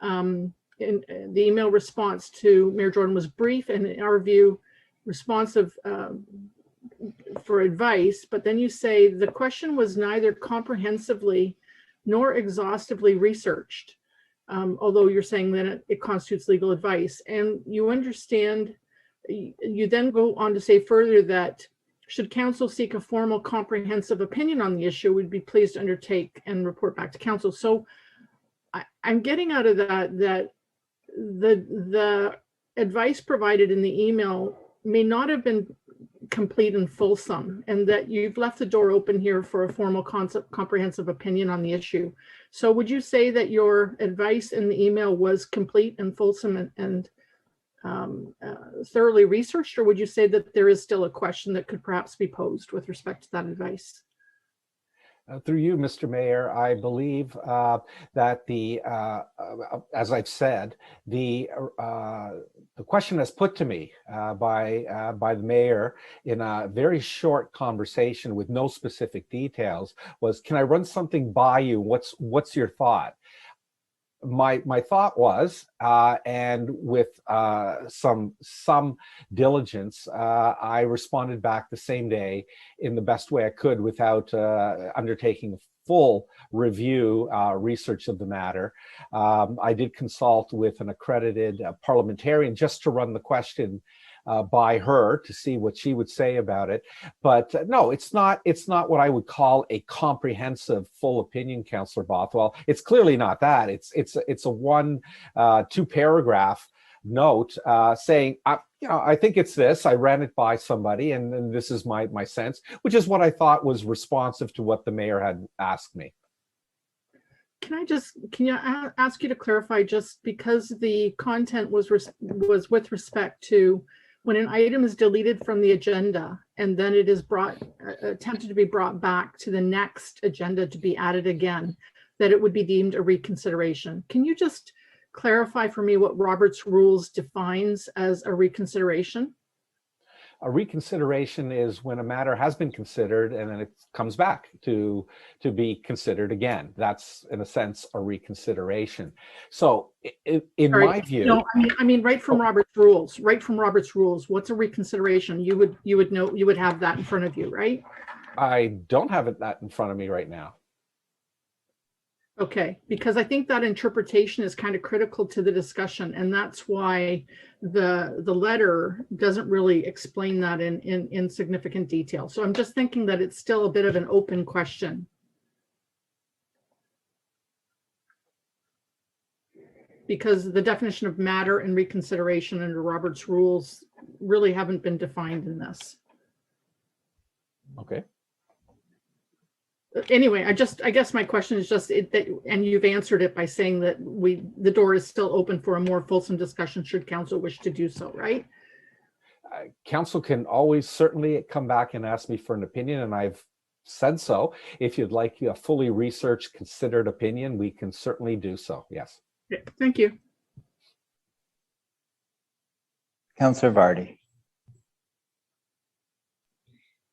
in the email response to Mayor Jordan was brief and in our view responsive for advice, but then you say the question was neither comprehensively nor exhaustively researched, although you're saying that it constitutes legal advice. And you understand, you then go on to say further that should council seek a formal comprehensive opinion on the issue, we'd be pleased to undertake and report back to council. So I'm getting out of that the advice provided in the email may not have been complete and fulsome, and that you've left the door open here for a formal comprehensive opinion on the issue. So would you say that your advice in the email was complete and fulsome and thoroughly researched, or would you say that there is still a question that could perhaps be posed with respect to that advice? Through you, Mr. Mayor, I believe that as I've said, the question that's put to me by the mayor in a very short conversation with no specific details was, "Can I run something by you? What's your thought?" My thought was, and with some diligence, I responded back the same day in the best way I could without undertaking a full review, research of the matter. I did consult with an accredited parliamentarian just to run the question by her to see what she would say about it. But no, it's not what I would call a comprehensive full opinion, Councillor Bothwell. It's clearly not that. It's a one, 2 paragraph note saying, I think it's this. I ran it by somebody and this is my sense, which is what I thought was responsive to what the mayor had asked me. Can you ask you to clarify, just because the content was with respect to when an item is deleted from the agenda and then it is attempted to be brought back to the next agenda to be added again, that it would be deemed a reconsideration. Can you just clarify for me what Robert's Rules defines as a reconsideration? A reconsideration is when a matter has been considered and then it comes back to be considered again. That's, in a sense, a reconsideration. So in my view— No, I mean right from Robert's Rules, what's a reconsideration? You would have that in front of you, right? I don't have that in front of me right now. Okay, because I think that interpretation is kind of critical to the discussion, and that's why the letter doesn't really explain that in significant detail. So I'm just thinking that it's still a bit of an open question. Because the definition of matter and reconsideration under Robert's Rules really haven't been defined in this. Okay. Anyway, I guess my question is just and you've answered it by saying that the door is still open for a more fulsome discussion should council wish to do so, right? Council can always certainly come back and ask me for an opinion, and I've said so. If you'd like a fully researched, considered opinion, we can certainly do so. Yes. Okay, thank you. Councillor Vardy.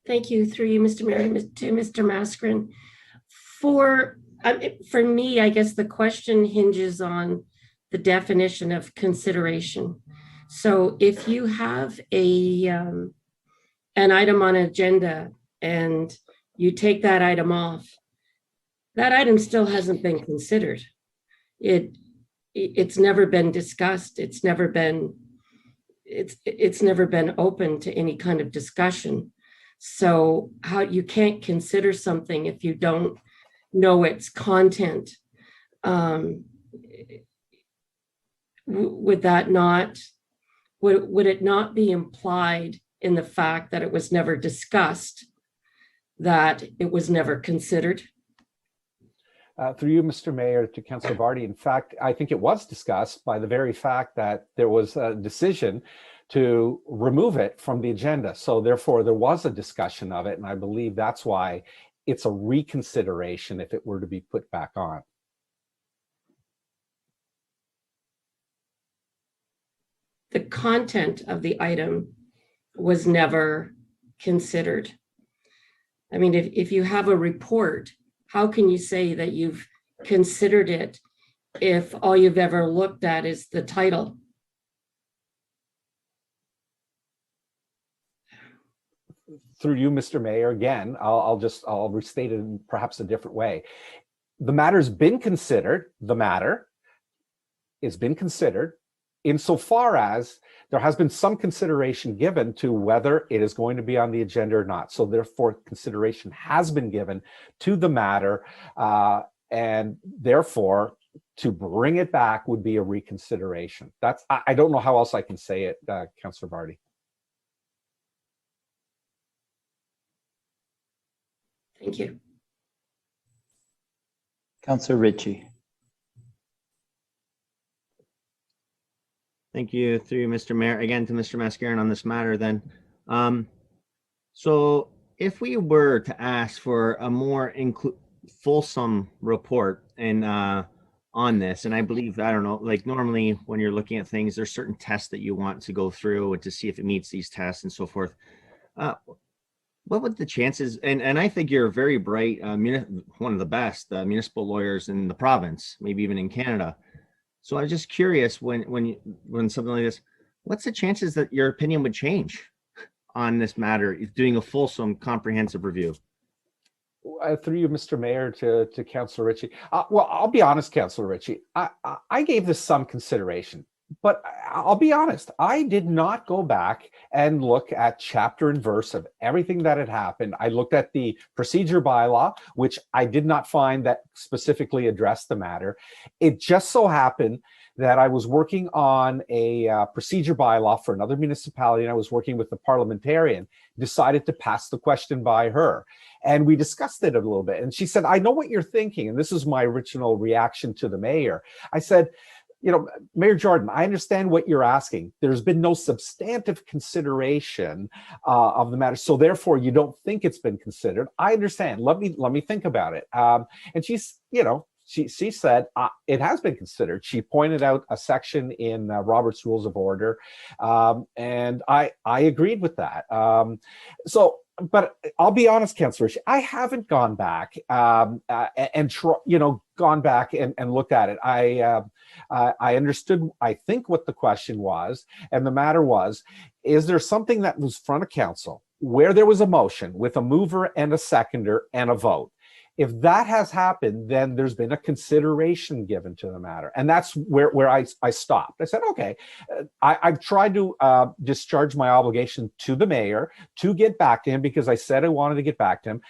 Thank you, through you, Mr. Mayor, to Mr. Maskrin. For me, I guess the question hinges on the definition of consideration. So if you have an item on an agenda and you take that item off, that item still hasn't been considered. It's never been discussed. It's never been open to any kind of discussion. So how you can't consider something if you don't know its content. Would it not be implied in the fact that it was never discussed, that it was never considered? Through you, Mr. Mayor, to Councillor Vardy. In fact, I think it was discussed by the very fact that there was a decision to remove it from the agenda. So therefore, there was a discussion of it. And I believe that's why it's a reconsideration if it were to be put back on. The content of the item was never considered. I mean, if you have a report, how can you say that you've considered it if all you've ever looked at is the title? Through you, Mr. Mayor, again, I'll restate it in perhaps a different way. The matter's been considered, the matter has been considered insofar as there has been some consideration given to whether it is going to be on the agenda or not. So therefore, consideration has been given to the matter, and therefore, to bring it back would be a reconsideration. I don't know how else I can say it, Councillor Vardy. Thank you. Councillor Ritchie. Thank you, through Mr. Mayor, again to Mr. Mascarin on this matter then. So if we were to ask for a more fulsome report and on this, and I believe, I don't know, like normally when you're looking at things, there's certain tests that you want to go through and to see if it meets these tests and so forth. What would the chances, and I think you're a very bright, one of the best municipal lawyers in the province, maybe even in Canada. So I was just curious when something like this, what's the chances that your opinion would change on this matter, doing a fulsome, comprehensive review? Through you, Mr. Mayor, to Councillor Ritchie. Well, I'll be honest, Councillor Ritchie. I gave this some consideration, but I'll be honest. I did not go back and look at chapter and verse of everything that had happened. I looked at the procedure bylaw, which I did not find that specifically addressed the matter. It just so happened that I was working on a procedure bylaw for another municipality, and I was working with the parliamentarian, decided to pass the question by her. And we discussed it a little bit. And she said, I know what you're thinking. And this is my original reaction to the mayor. I said, you know, Mayor Jordan, I understand what you're asking. There's been no substantive consideration of the matter. So therefore, you don't think it's been considered. I understand. Let me think about it. And she's, you know, she said it has been considered. She pointed out a section in Robert's Rules of Order, and I agreed with that. But I'll be honest, Councillor, I haven't gone back and gone back and looked at it. I understood, I think, what the question was, and the matter was, is there something that was front of council where there was a motion with a mover and a seconder and a vote? If that has happened, then there's been a consideration given to the matter. And that's where I stopped. I said, okay, I've tried to discharge my obligation to the mayor to get back to him because I said I wanted to get back to him.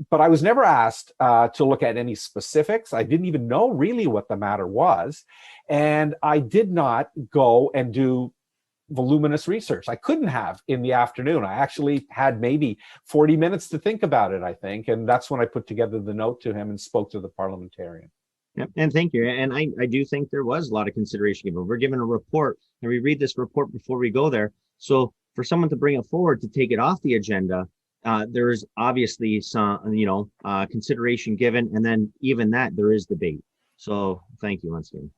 But I was never asked to look at any specifics. I didn't even know really what the matter was. And I did not go and do voluminous research. I couldn't have in the afternoon. I actually had maybe 40 minutes to think about it, I think. And that's when I put together the note to him and spoke to the parliamentarian. Yep, and thank you. And I do think there was a lot of consideration given. We're given a report and we read this report before we go there. So for someone to bring it forward, to take it off the agenda, there is obviously some, consideration given. And then even that, there is debate. So thank you once again.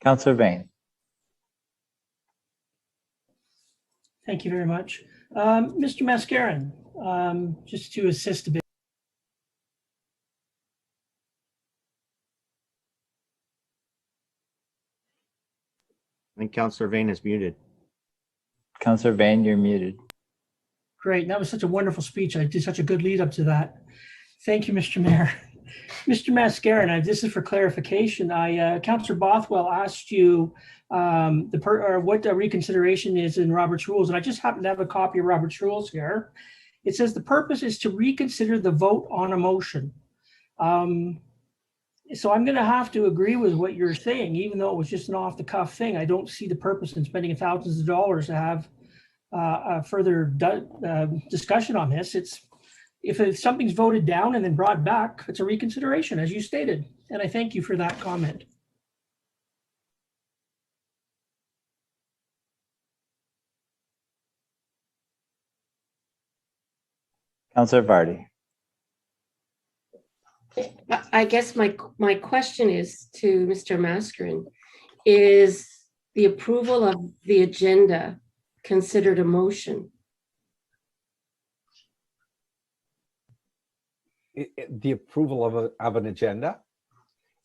Councillor Vane. Thank you very much. Mr. Mascarin, just to assist a bit. I think Councillor Vane is muted. Councillor Vane, you're muted. Great. That was such a wonderful speech. I did such a good lead up to that. Thank you, Mr. Mayor. Mr. Mascarin, this is for clarification. Councillor Bothwell asked you what the reconsideration is in Robert's Rules, and I just happen to have a copy of Robert's Rules here. It says the purpose is to reconsider the vote on a motion. So I'm going to have to agree with what you're saying, even though it was just an off-the-cuff thing. I don't see the purpose in spending thousands of dollars to have a further discussion on this. If something's voted down and then brought back, it's a reconsideration, as you stated. And I thank you for that comment. Councillor Vardy. I guess my question is to Mr. Mascarin. Is the approval of the agenda considered a motion? The approval of an agenda?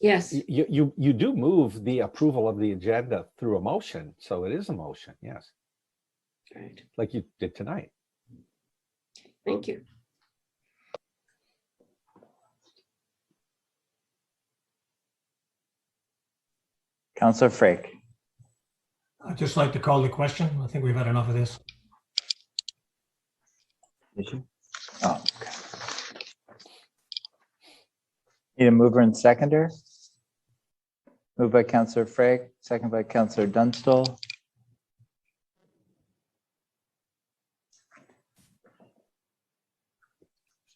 Yes. You do move the approval of the agenda through a motion, so it is a motion, yes, Right. like you did tonight. Thank you. Councillor Frake. I'd just like to call the question. I think we've had enough of this. Did you? Oh, okay. Need a mover and seconder? Moved by Councillor Frake, second by Councillor Dunstall.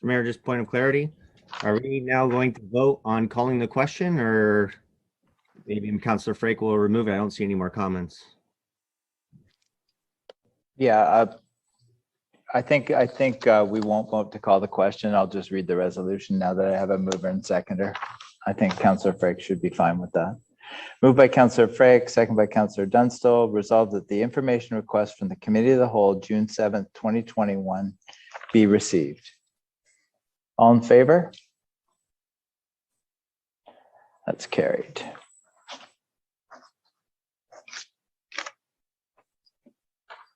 Mayor, just point of clarity. Are we now going to vote on calling the question, or maybe Councillor Frake will remove it? I don't see any more comments. Yeah, I think we won't vote to call the question. I'll just read the resolution now that I have a mover and seconder. I think Councillor Frake should be fine with that. Moved by Councillor Frake, second by Councillor Dunstall. Resolved that the information request from the Committee of the Whole, June 7th, 2021, be received. All in favor? That's carried.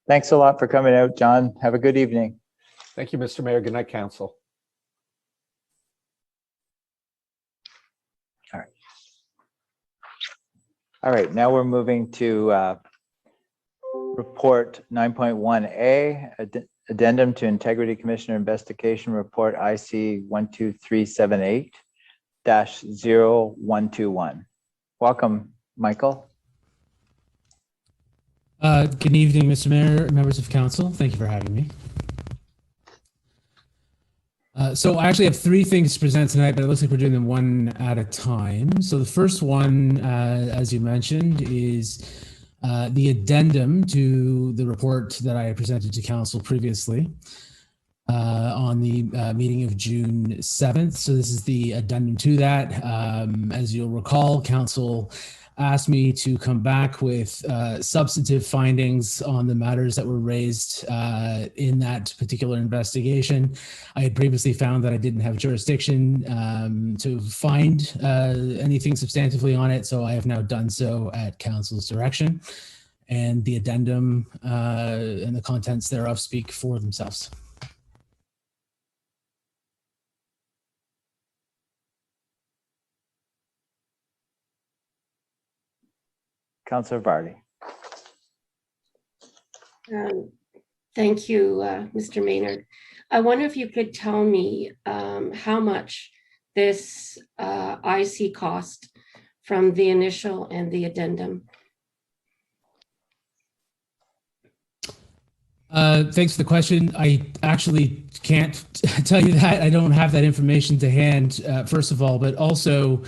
Thanks a lot for coming out, John. Have a good evening. Thank you, Mr. Mayor. Good night, Council. All right, now we're moving to report 9.1A, Addendum to Integrity Commissioner Investigation Report IC 12378-0121. Welcome, Michael. Good evening, Mr. Mayor, members of council. Thank you for having me. So I actually have three things to present tonight, but it looks like we're doing them one at a time. So the first one, as you mentioned, is the addendum to the report that I presented to council previously on the meeting of June 7th. So this is the addendum to that. As you'll recall, council asked me to come back with substantive findings on the matters that were raised in that particular investigation. I had previously found that I didn't have jurisdiction to find anything substantively on it, so I have now done so at council's direction. And the addendum and the contents thereof speak for themselves. Councillor Vardy. Thank you, Mr. Maynard. I wonder if you could tell me how much this IC cost from the initial and the addendum. Thanks for the question. I actually can't tell you that. I don't have that information to hand, first of all, but also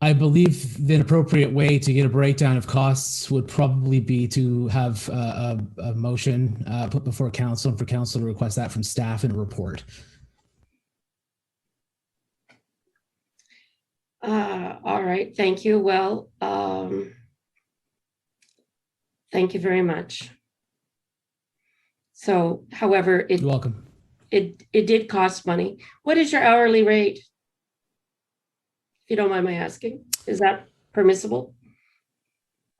I believe the appropriate way to get a breakdown of costs would probably be to have a motion put before council and for council to request that from staff in a report. All right, thank you. Well, thank you very much. So, however, You're welcome. It did cost money. What is your hourly rate? If you don't mind my asking, is that permissible?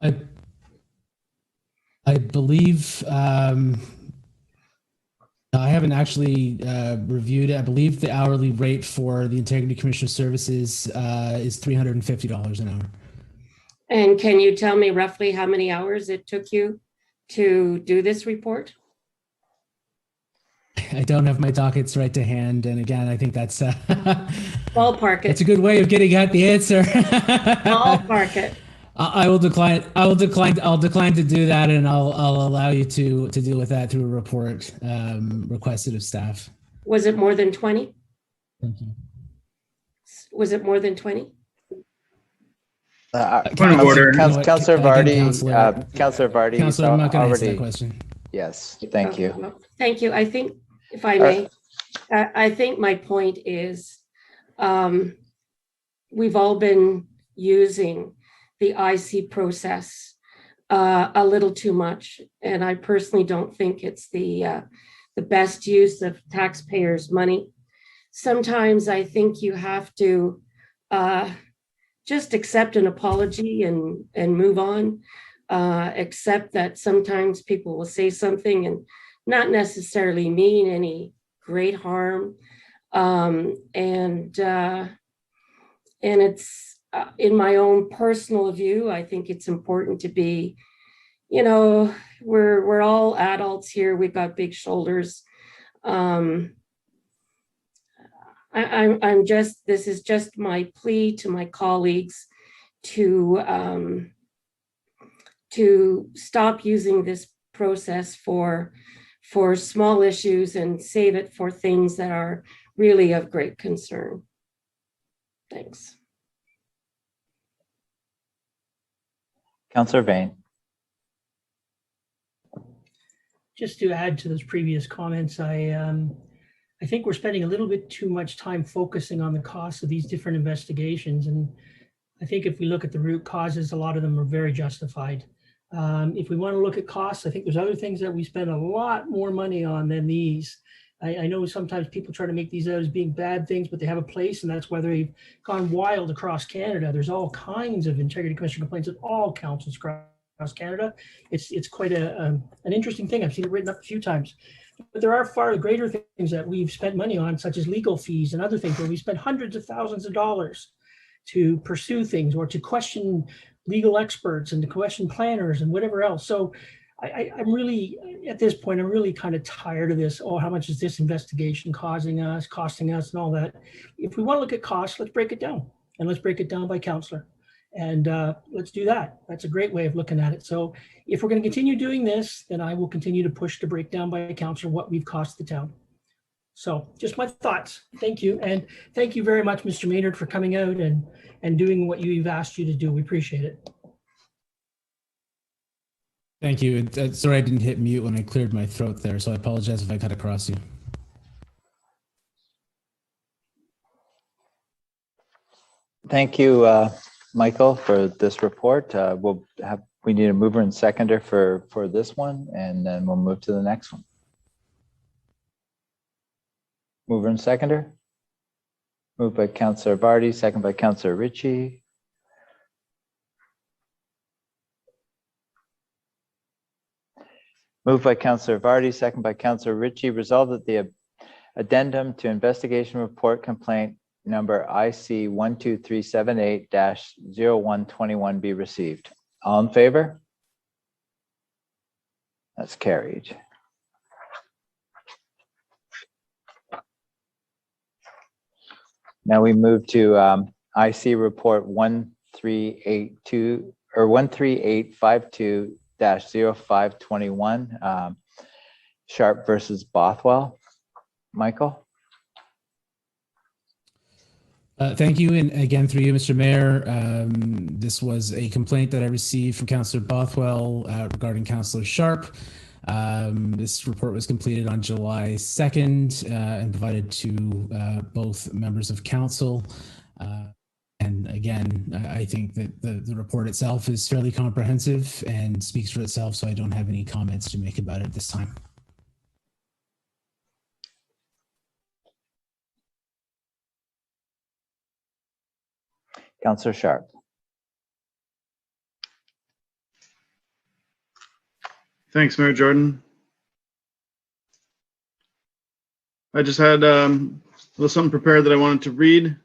I believe I haven't actually reviewed it. I believe the hourly rate for the Integrity Commissioner Services is $350 an hour. And can you tell me roughly how many hours it took you to do this report? I don't have my dockets right to hand, and again, I think that's Ballpark it. it's a good way of getting at the answer. Ballpark it. I will decline. I'll decline to do that, and I'll allow you to deal with that through a report requested of staff. Was it more than 20? Thank you. Was it more than 20? Point of order. Councillor Vardy. Councillor Vardy. Councillor, I'm not going to answer that question. Yes, thank you. Well, thank you. I think, if I may, I think my point is we've all been using the IC process a little too much. And I personally don't think it's the best use of taxpayers' money. Sometimes I think you have to just accept an apology and move on. Accept that sometimes people will say something and not necessarily mean any great harm. And it's in my own personal view, I think it's important to be, you know, we're all adults here. We've got big shoulders. I'm just, this is just my plea to my colleagues to stop using this process for small issues and save it for things that are really of great concern. Thanks. Councillor Vane. Just to add to those previous comments, I think we're spending a little bit too much time focusing on the costs of these different investigations. And I think if we look at the root causes, a lot of them are very justified. If we want to look at costs, I think there's other things that we spend a lot more money on than these. I know sometimes people try to make these out as being bad things, but they have a place, and that's why they've gone wild across Canada. There's all kinds of Integrity Commission complaints at all councils across Canada. It's quite an interesting thing. I've seen it written up a few times. But there are far greater things that we've spent money on, such as legal fees and other things where we spend hundreds of thousands of dollars to pursue things or to question legal experts and to question planners and whatever else. So I'm really, at this point, I'm really kind of tired of this. Oh, how much is this investigation costing us and all that. If we want to look at costs, let's break it down, and let's break it down by councillor. And let's do that. That's a great way of looking at it. So if we're going to continue doing this, then I will continue to push to break down by councillor what we've cost the town. So just my thoughts. Thank you. And thank you very much, Mr. Maynard, for coming out and doing what we've asked you to do. We appreciate it. Thank you. Sorry I didn't hit mute when I cleared my throat there, so I apologize if I cut across you. Thank you, Michael, for this report. We need a mover and seconder for this one, and then we'll move to the next one. Mover and seconder. Moved by Councillor Vardy, second by Councillor Ritchie. Moved by Councillor Vardy, second by Councillor Ritchie. Resolved that the addendum to investigation report complaint number IC 12378-0121 be received. All in favor? That's carried. Now we move to IC report 1382 or 13852-0521, Sharp versus Bothwell. Michael. Thank you. And again, through you, Mr. Mayor, this was a complaint that I received from Councillor Bothwell regarding Councillor Sharp. This report was completed on July 2nd and provided to both members of council. And again, I think that the report itself is fairly comprehensive and speaks for itself, so I don't have any comments to make about it this time. Councillor Sharp. Thanks, Mayor Jordan. I just had a little something prepared that I wanted to read.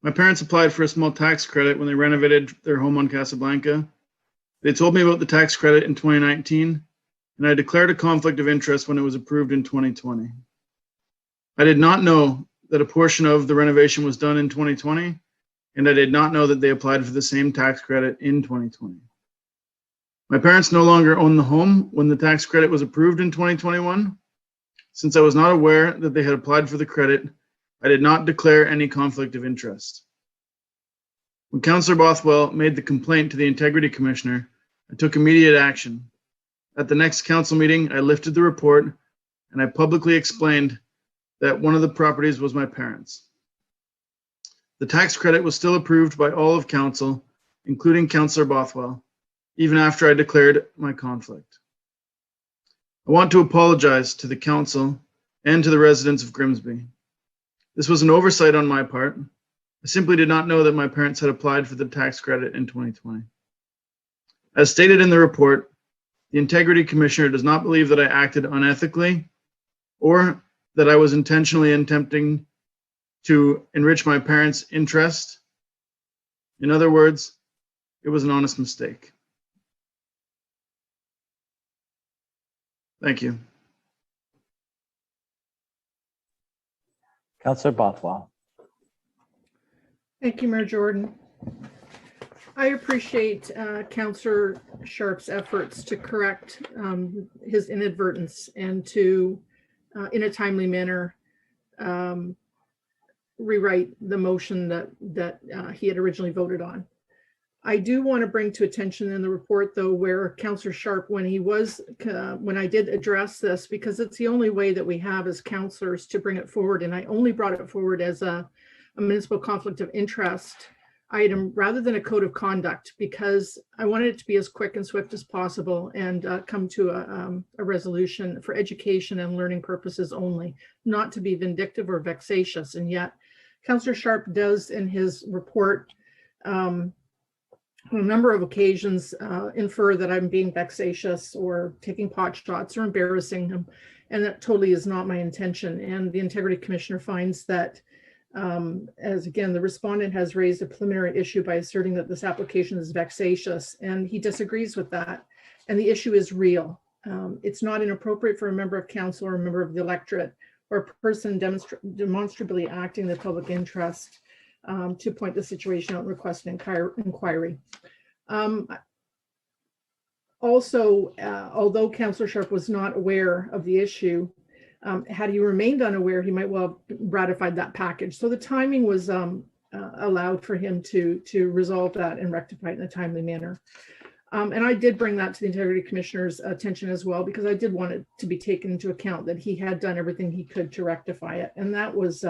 My parents applied for a small tax credit when they renovated their home on Casablanca. They told me about the tax credit in 2019, and I declared a conflict of interest when it was approved in 2020. I did not know that a portion of the renovation was done in 2020, and I did not know that they applied for the same tax credit in 2020. My parents no longer own the home when the tax credit was approved in 2021. Since I was not aware that they had applied for the credit, I did not declare any conflict of interest. When Councillor Bothwell made the complaint to the Integrity Commissioner, I took immediate action. At the next council meeting, I lifted the report and I publicly explained that one of the properties was my parents'. The tax credit was still approved by all of council, including Councillor Bothwell, even after I declared my conflict. I want to apologize to the council and to the residents of Grimsby. This was an oversight on my part. I simply did not know that my parents had applied for the tax credit in 2020. As stated in the report, the Integrity Commissioner does not believe that I acted unethically or that I was intentionally attempting to enrich my parents' interest. In other words, it was an honest mistake. Thank you. Councillor Bothwell. Thank you, Mayor Jordan. I appreciate Councillor Sharp's efforts to correct his inadvertence and to, in a timely manner, rewrite the motion that he had originally voted on. I do want to bring to attention in the report, though, where Councillor Sharp, when I did address this, because it's the only way that we have as councillors to bring it forward, and I only brought it forward as a municipal conflict of interest item rather than a code of conduct, because I wanted it to be as quick and swift as possible and come to a resolution for education and learning purposes only, not to be vindictive or vexatious. And yet Councillor Sharp does in his report on a number of occasions infer that I'm being vexatious or taking pot shots or embarrassing him, and that totally is not my intention. And the Integrity Commissioner finds that as again, the respondent has raised a preliminary issue by asserting that this application is vexatious, and he disagrees with that. And the issue is real. It's not inappropriate for a member of council or a member of the electorate or a person demonstrably acting in the public interest to point the situation out and request an inquiry. Also, although Councillor Sharp was not aware of the issue, had he remained unaware, he might well have ratified that package. So the timing was allowed for him to resolve that and rectify it in a timely manner. And I did bring that to the Integrity Commissioner's attention as well, because I did want it to be taken into account that he had done everything he could to rectify it. And that was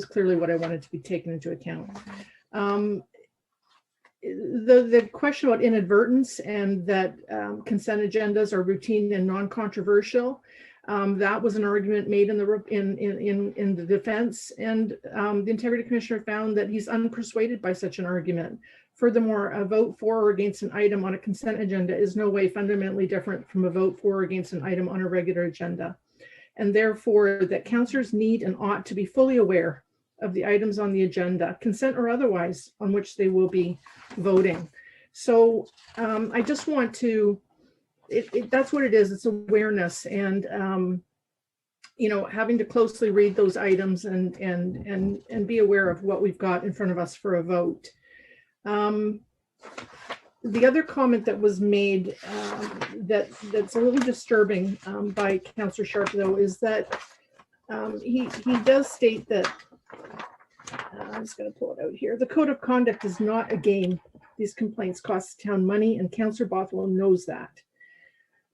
clearly what I wanted to be taken into account. The question about inadvertence and that consent agendas are routine and non-controversial, that was an argument made in the defense, and the Integrity Commissioner found that he's unpersuaded by such an argument. Furthermore, a vote for or against an item on a consent agenda is no way fundamentally different from a vote for or against an item on a regular agenda, and therefore that councillors need and ought to be fully aware of the items on the agenda, consent or otherwise, on which they will be voting. So I just want to, that's what it is. It's awareness, and having to closely read those items and be aware of what we've got in front of us for a vote. The other comment that was made that's a little disturbing by Councillor Sharp, though, is that he does state that, I'm just going to pull it out here, the code of conduct is not a game. These complaints cost the town money, and Councillor Bothwell knows that.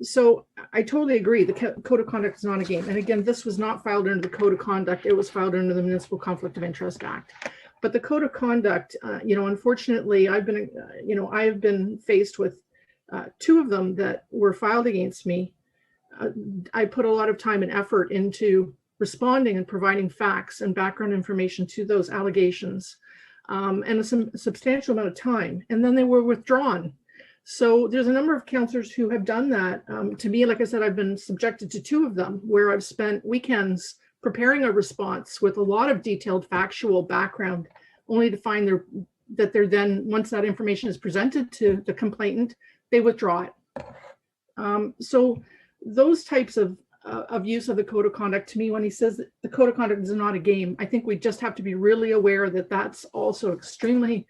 So I totally agree. The code of conduct is not a game. And again, this was not filed under the code of conduct. It was filed under the Municipal Conflict of Interest Act. But the code of conduct, unfortunately, I've been faced with two of them that were filed against me. I put a lot of time and effort into responding and providing facts and background information to those allegations, and a substantial amount of time. And then they were withdrawn. So there's a number of councillors who have done that. To me, like I said, I've been subjected to two of them where I've spent weekends preparing a response with a lot of detailed factual background, only to find that they're then, once that information is presented to the complainant, they withdraw it. So those types of use of the code of conduct, to me, when he says that the code of conduct is not a game, I think we just have to be really aware that that's also extremely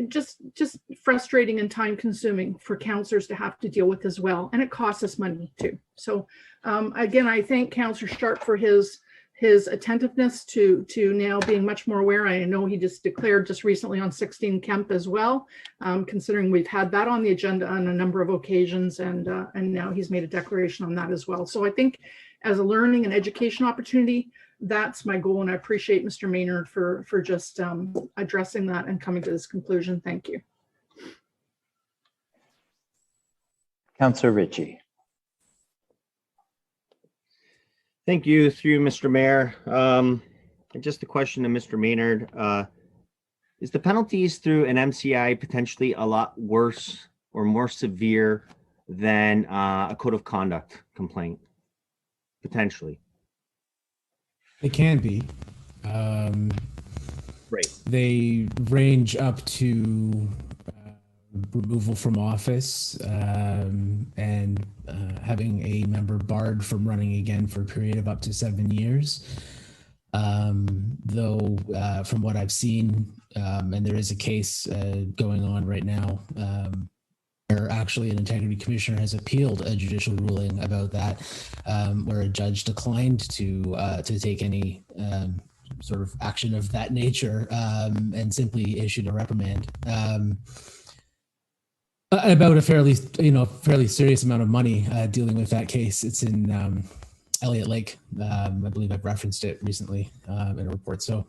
just frustrating and time consuming for councillors to have to deal with as well. And it costs us money too. So again, I thank Councillor Sharp for his his attentiveness to now being much more aware. I know he just declared just recently on 16 Kemp as well, considering we've had that on the agenda on a number of occasions, and now he's made a declaration on that as well. So I think as a learning and education opportunity, that's my goal, and I appreciate Mr. Maynard for just addressing that and coming to this conclusion. Thank you. Councillor Ritchie. Thank you, through Mr. Mayor. Just a question to Mr. Maynard. Is the penalties through an MCI potentially a lot worse or more severe than a code of conduct complaint? Potentially. It can be. Right. They range up to removal from office and having a member barred from running again for a period of up to 7 years. Though from what I've seen, and there is a case going on right now where actually an integrity commissioner has appealed a judicial ruling about that, where a judge declined to take any sort of action of that nature and simply issued a reprimand. About a fairly serious amount of money dealing with that case. It's in Elliott Lake. I believe I've referenced it recently in a report. So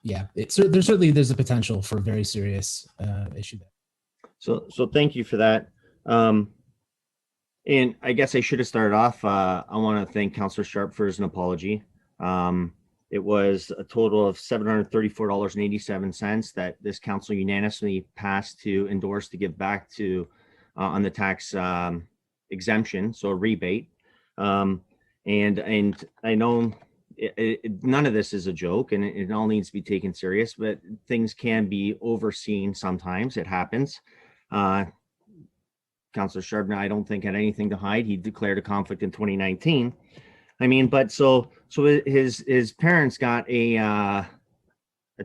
yeah, there's a potential for a very serious issue there. So thank you for that. And I guess I should have started off. I want to thank Councillor Sharp for his apology. It was a total of $734.87 that this council unanimously passed to endorse to give back to on the tax exemption, so a rebate. And I know none of this is a joke, and it all needs to be taken serious, but things can be overseen sometimes. It happens. Councillor Sharp, I don't think had anything to hide. He declared a conflict in 2019. I mean, but so his parents got a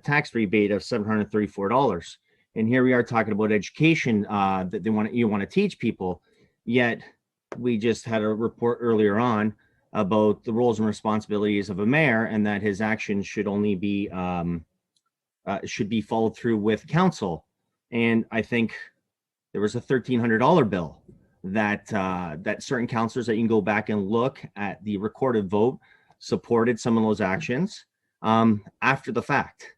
tax rebate of $734, and here we are talking about education that you want to teach people. Yet we just had a report earlier on about the roles and responsibilities of a mayor, and that his actions should only be should be followed through with council. And I think there was a $1,300 bill that that certain councillors that you can go back and look at the recorded vote supported some of those actions after the fact.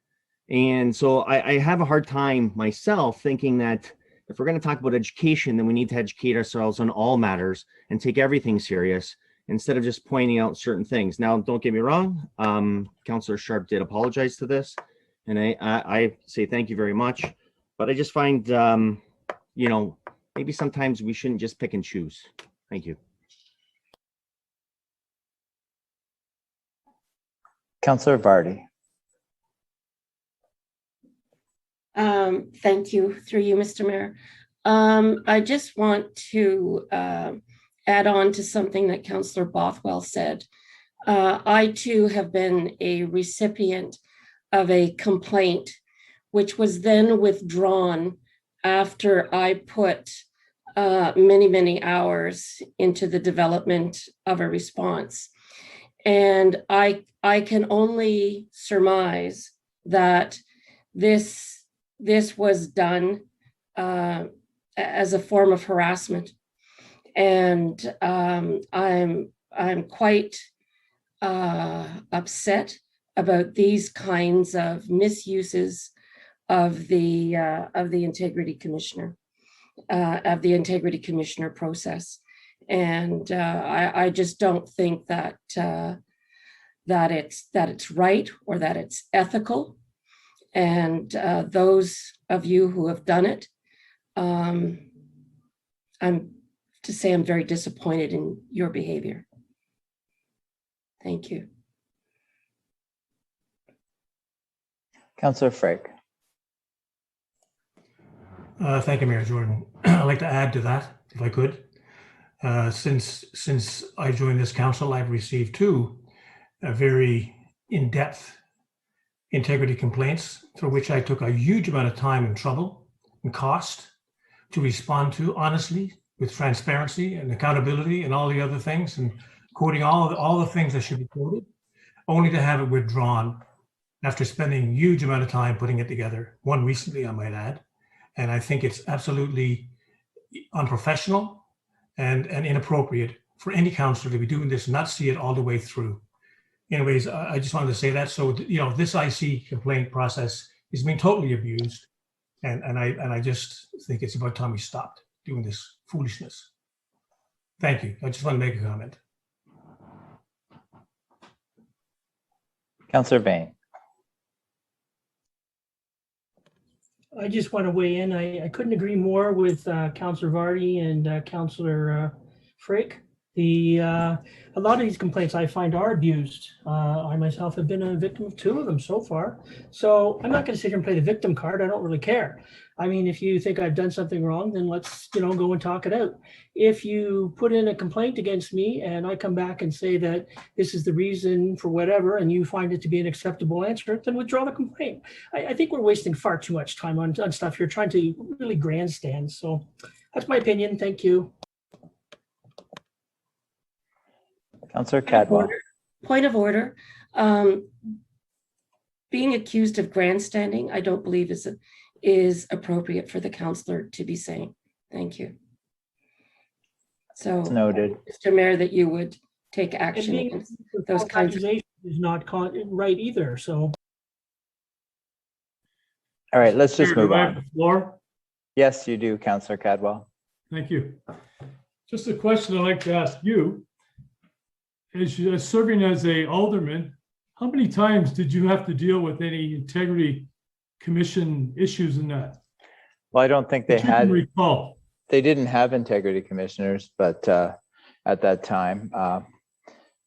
And so I have a hard time myself thinking that if we're going to talk about education, then we need to educate ourselves on all matters and take everything serious instead of just pointing out certain things. Now, don't get me wrong, Councillor Sharp did apologize to this, and I say thank you very much. But I just find, you know, maybe sometimes we shouldn't just pick and choose. Thank you. Councillor Vardy. Thank you, through you, Mr. Mayor. I just want to add on to something that Councillor Bothwell said. I too have been a recipient of a complaint, which was then withdrawn after I put many, many hours into the development of a response. And I can only surmise that this was done as a form of harassment. And I'm quite upset about these kinds of misuses of the integrity commissioner, of the integrity commissioner process. And I just don't think that that it's right or that it's ethical. And those of you who have done it, I'm very disappointed in your behavior. Thank you. Councillor Frake. Thank you, Mayor Jordan. I'd like to add to that, if I could. Since I joined this council, I've received two very in-depth integrity complaints for which I took a huge amount of time and trouble and cost to respond to honestly, with transparency and accountability and all the other things, and quoting all the things that should be quoted. only to have it withdrawn after spending a huge amount of time putting it together, one recently, I might add. And I think it's absolutely unprofessional and inappropriate for any councillor to be doing this and not see it all the way through. Anyways, I just wanted to say that. So, this IC complaint process is being totally abused. And I just think it's about time we stopped doing this foolishness. Thank you. I just want to make a comment. Councillor Bain. I just want to weigh in. I couldn't agree more with Councillor Vardy and Councillor Frake. A lot of these complaints I find are abused. I myself have been a victim of 2 of them so far. So I'm not going to sit here and play the victim card. I don't really care. I mean, if you think I've done something wrong, then let's, go and talk it out. If you put in a complaint against me and I come back and say that this is the reason for whatever, and you find it to be an acceptable answer, then withdraw the complaint. I think we're wasting far too much time on stuff here, trying to really grandstand. So that's my opinion. Thank you. Councillor Cadwell. Point of order. Being accused of grandstanding, I don't believe is appropriate for the councillor to be saying. Thank you. So, It's noted. Mr. Mayor, that you would take And action being against those kinds of. accusation is not right either. So All right, let's just Chair, do move I have on. the floor? Yes, you do, Councillor Cadwell. Thank you. Just a question I'd like to ask you. As you're serving as a alderman, how many times did you have to deal with any integrity commission issues in that? Well, I don't think they That you can had, recall. they didn't have integrity commissioners, but at that time,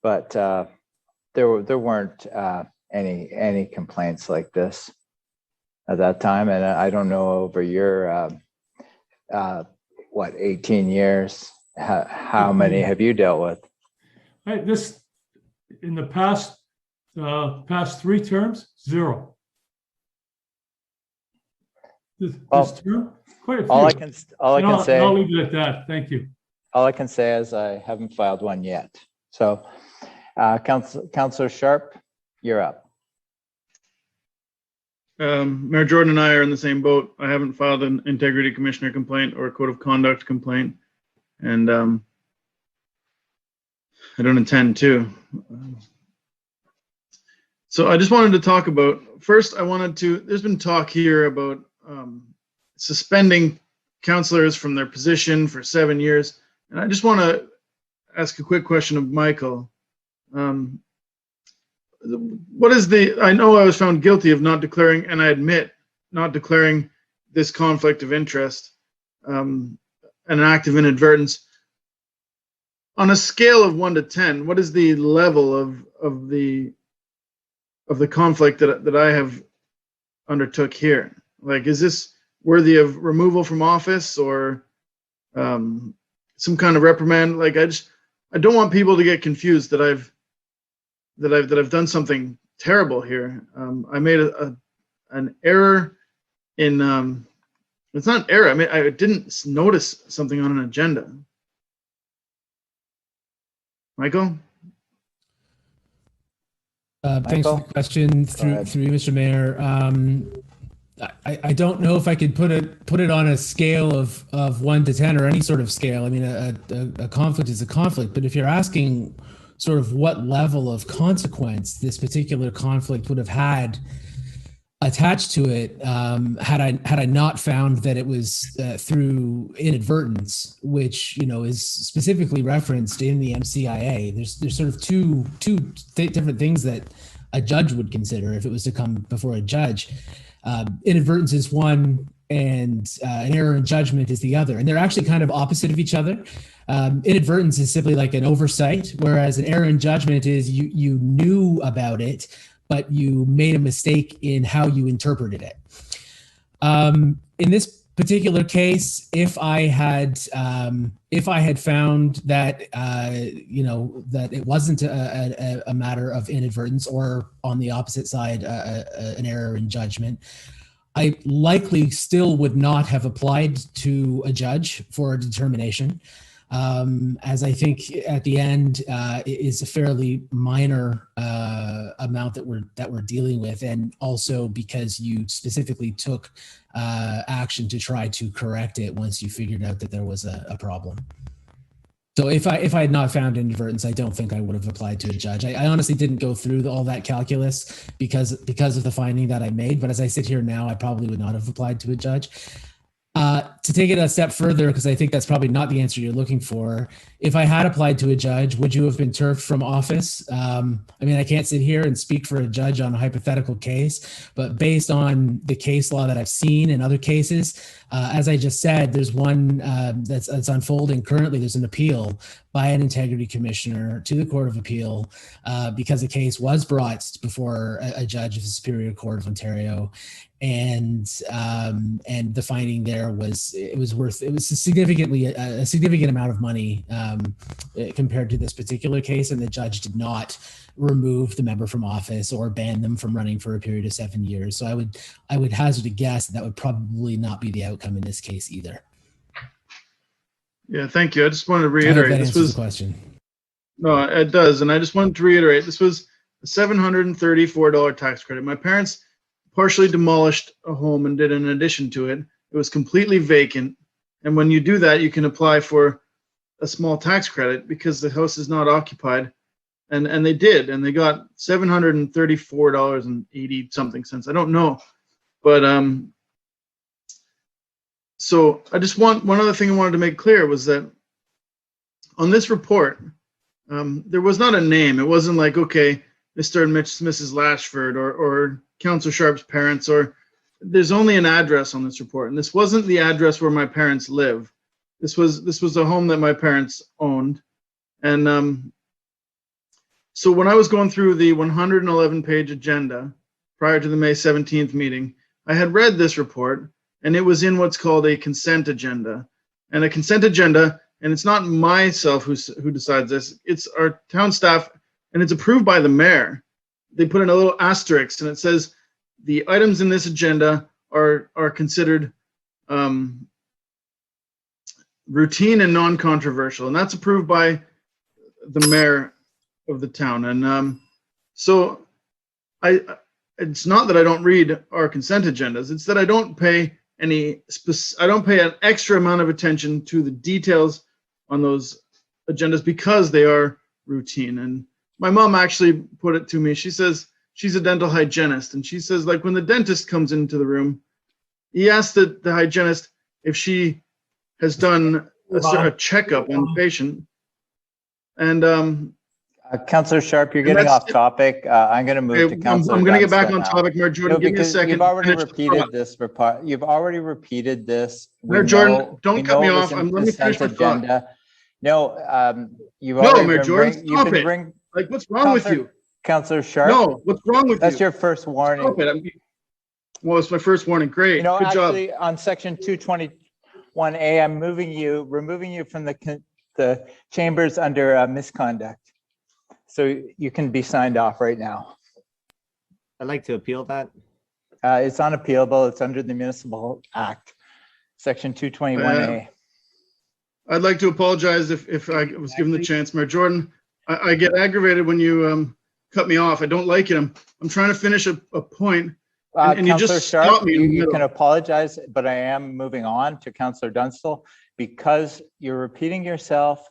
but there were any complaints like this at that time. And I don't know over your 18 years, how many have you dealt with? Right, this, in the past 3 terms, 0. This term, quite a few. All I can say. I'll leave it at that. Thank you. All I can say is I haven't filed one yet. So, Councillor Sharp, you're up. Mayor Jordan and I are in the same boat. I haven't filed an integrity commissioner complaint or a code of conduct complaint, and I don't intend to. So I just wanted to talk about, first there's been talk here about suspending councillors from their position for 7 years. And I just want to ask a quick question of Michael. What is I know I was found guilty of not declaring, and I admit not declaring this conflict of interest, an act of inadvertence. On a scale of 1 to 10, what is the level of the conflict that I have undertook here? Like, is this worthy of removal from office or some kind of reprimand? Like, I don't want people to get confused that I've done something terrible here. I made an error in it's not an error. I mean, I didn't notice something on an agenda. Michael? Thanks for the question through you, Mr. Mayor. I don't know if I could put it on a scale of 1 to 10 or any sort of scale. I mean, a conflict is a conflict, but if you're asking sort of what level of consequence this particular conflict would have had attached to it, had I not found that it was through inadvertence, which is specifically referenced in the MCIA. There's sort of two different things that a judge would consider if it was to come before a judge. Inadvertence is one, and an error in judgment is the other, and they're actually kind of opposite of each other. Inadvertence is simply like an oversight, whereas an error in judgment is you knew about it, but you made a mistake in how you interpreted it. In this particular case, if I had found that that it wasn't a matter of inadvertence, or on the opposite side, an error in judgment, I likely still would not have applied to a judge for a determination. as I think at the end is a fairly minor amount that we're dealing with, and also because you specifically took action to try to correct it once you figured out that there was a problem. So if I had not found inadvertence, I don't think I would have applied to a judge. I honestly didn't go through all that calculus because of the finding that I made. But as I sit here now, I probably would not have applied to a judge. To take it a step further, because I think that's probably not the answer you're looking for. If I had applied to a judge, would you have been turfed from office? I mean, I can't sit here and speak for a judge on a hypothetical case, but based on the case law that I've seen in other cases, as I just said, there's one that's unfolding currently. There's an appeal by an integrity commissioner to the Court of Appeal because the case was brought before a judge of the Superior Court of Ontario. And the finding there was it was a significant amount of money compared to this particular case, and the judge did not remove the member from office or ban them from running for a period of 7 years. So I would hazard a guess that would probably not be the outcome in this case either. Yeah, thank you. I just wanted to I hope reiterate, that this answers was, the question. no, it does. And I just wanted to reiterate, this was a $734 tax credit. My parents partially demolished a home and did an addition to it. It was completely vacant. And when you do that, you can apply for a small tax credit because the house is not occupied. And they did, and they got $734.80 something cents. I don't know. But so I just want, one other thing I wanted to make clear was that on this report, there was not a name. It wasn't like, okay, Mr. and Mrs. Lashford or Councillor Sharp's parents, or there's only an address on this report. And this wasn't the address where my parents live. This was a home that my parents owned. And so when I was going through the 111-page agenda prior to the May 17th meeting, I had read this report, and it was in what's called a consent agenda. And a consent agenda, and it's not myself who decides this, it's our town staff, and it's approved by the mayor. They put in a little asterisk, and it says the items in this agenda are considered routine and non-controversial, and that's approved by the mayor of the town. And so it's not that I don't read our consent agendas, it's that I don't pay an extra amount of attention to the details on those agendas because they are routine. And my mom actually put it to me. She says she's a dental hygienist, and she says, like, when the dentist comes into the room, he asks the hygienist if she has done a checkup on the patient. And Councillor Sharp, you're getting off topic. I'm going to move to Councillor I'm going to get back on now. topic, Mayor Jordan. No, give me a because second. you've already repeated this. You've already repeated this. Mayor Jordan, don't cut me off. Let me finish my thought. No, you've No, already Mayor been Jordan, stop it. Like, what's wrong with you? Councillor Sharp. No, what's wrong with you? That's your first warning. Stop it. Well, it's my first warning. Great. Good job. Actually, on section 221A, I'm removing you from the chambers under misconduct. So you can be signed off right now. I'd like to appeal that. It's unappealable. It's under the Municipal Act, section 221A. I'd like to apologize if I was given the chance, Mayor Jordan. I get aggravated when you cut me off. I don't like it. I'm trying to finish a point, and you just stop me. You can apologize, but I am moving on to Councillor Dunstall because you're repeating yourself.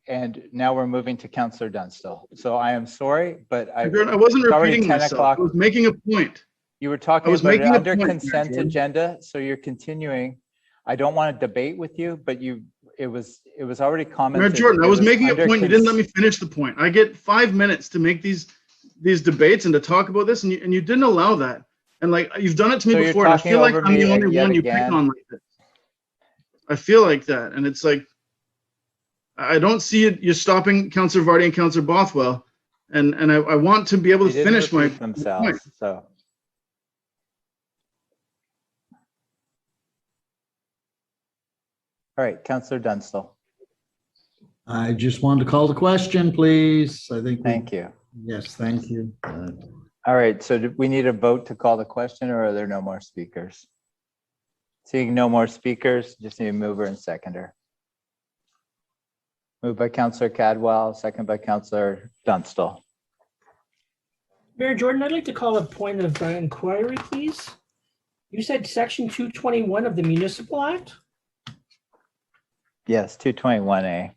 And now we're moving to Councillor Dunstall. So I am sorry, but I wasn't repeating myself. I was making a point. You were talking about it under consent agenda, so you're continuing. I don't want to debate with you, but it was already commented. Mayor Jordan, I was making a point. You didn't let me finish the point. I get 5 minutes to make these debates and to talk about this, and you didn't allow that. And like, you've done it to me before, and I feel like I'm the only one you pick on like this. I feel like that, and it's like, I don't see it. You're stopping Councillor Vardy and Councillor Bothwell, and I want to be able to finish my point. So. All right, Councillor Dunstall. I just wanted to call the question, please. I think. Thank you. Yes, thank you. All right, so do we need a vote to call the question, or are there no more speakers? Seeing no more speakers, just need a mover and seconder. Moved by Counselor Cadwell, second by Counselor Dunstall. Mayor Jordan, I'd like to call a point of inquiry, please. You said section 221 of the Municipal Act? Yes, 221A.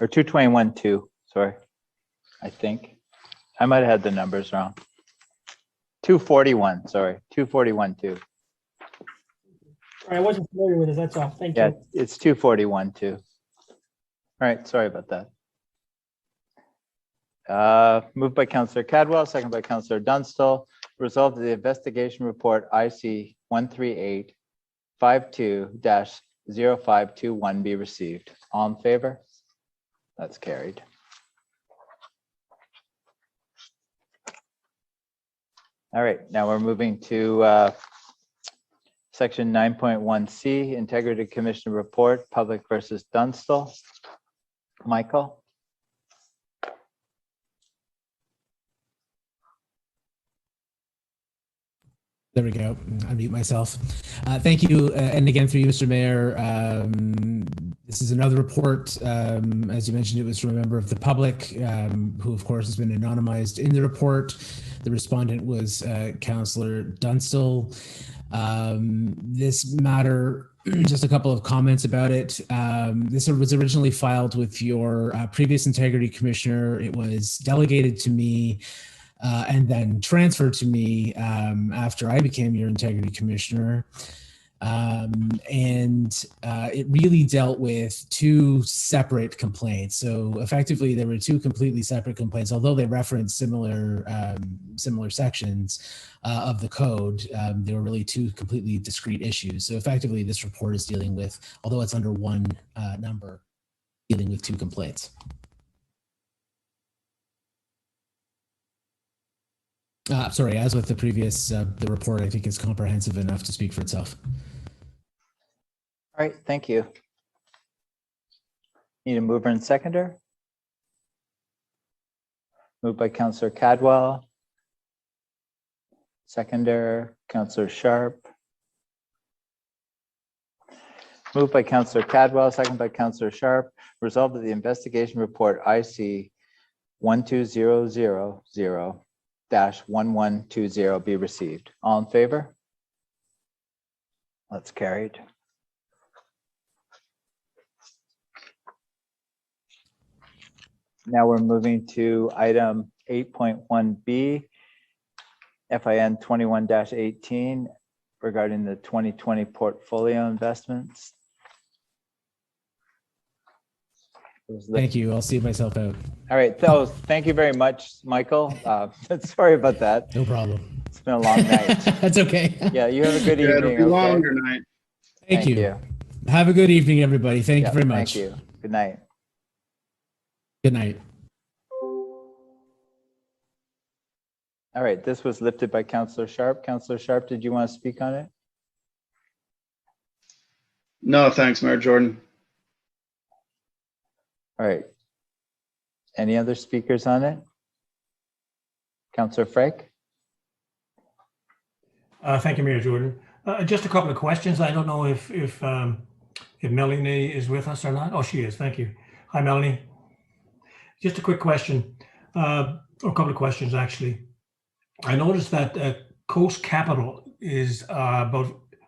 Or 221-2, sorry. I think. I might have had the numbers wrong. 241, sorry, 241-2. I wasn't familiar with it, that's all. Thank Yeah, you. it's 241-2. All right, sorry about that. Moved by Counselor Cadwell, second by Counselor Dunstall. Resolved that the investigation report IC 13852-0521 be received. All in favor? That's carried. All right, now we're moving to section 9.1C, Integrity Commission Report, Public versus Dunstall. Michael? There we go. Unmute myself. Thank you. And again, through you, Mr. Mayor, this is another report. As you mentioned, it was from a member of the public who, of course, has been anonymized in the report. The respondent was Councillor Dunstall. This matter, just a couple of comments about it. This was originally filed with your previous integrity commissioner. It was delegated to me and then transferred to me after I became your integrity commissioner. It really dealt with two separate complaints. So effectively, there were two completely separate complaints, although they referenced similar sections of the code. They were really two completely discrete issues. So effectively, this report is dealing with, although it's under one number, dealing with two complaints. Sorry, as with the previous, the report, I think is comprehensive enough to speak for itself. All right, thank you. Need a mover and seconder? Moved by Councillor Cadwell. Seconder, Councillor Sharp. Moved by Councillor Cadwell, second by Councillor Sharp. Resolved that the investigation report IC 12000-1120 be received. All in favor? That's carried. Now we're moving to item 8.1B, FIN 21-18 regarding the 2020 portfolio investments. Thank you. I'll see myself out. All right. So thank you very much, Michael. Sorry about that. No problem. It's been a long night. That's okay. Yeah, you have a good Yeah, evening. it'll be Okay? longer night. Thank you. Have a good evening, everybody. Thank you very much. Thank you. Good night. Good night. All right. This was lifted by Councillor Sharp. Councillor Sharp, did you want to speak on it? No, thanks, Mayor Jordan. All right. Any other speakers on it? Councillor Frake? Thank you, Mayor Jordan. Just a couple of questions. I don't know if Melanie is with us or not. Oh, she is. Thank you. Hi, Melanie. Just a quick question, or a couple of questions, actually. I noticed that Coast Capital is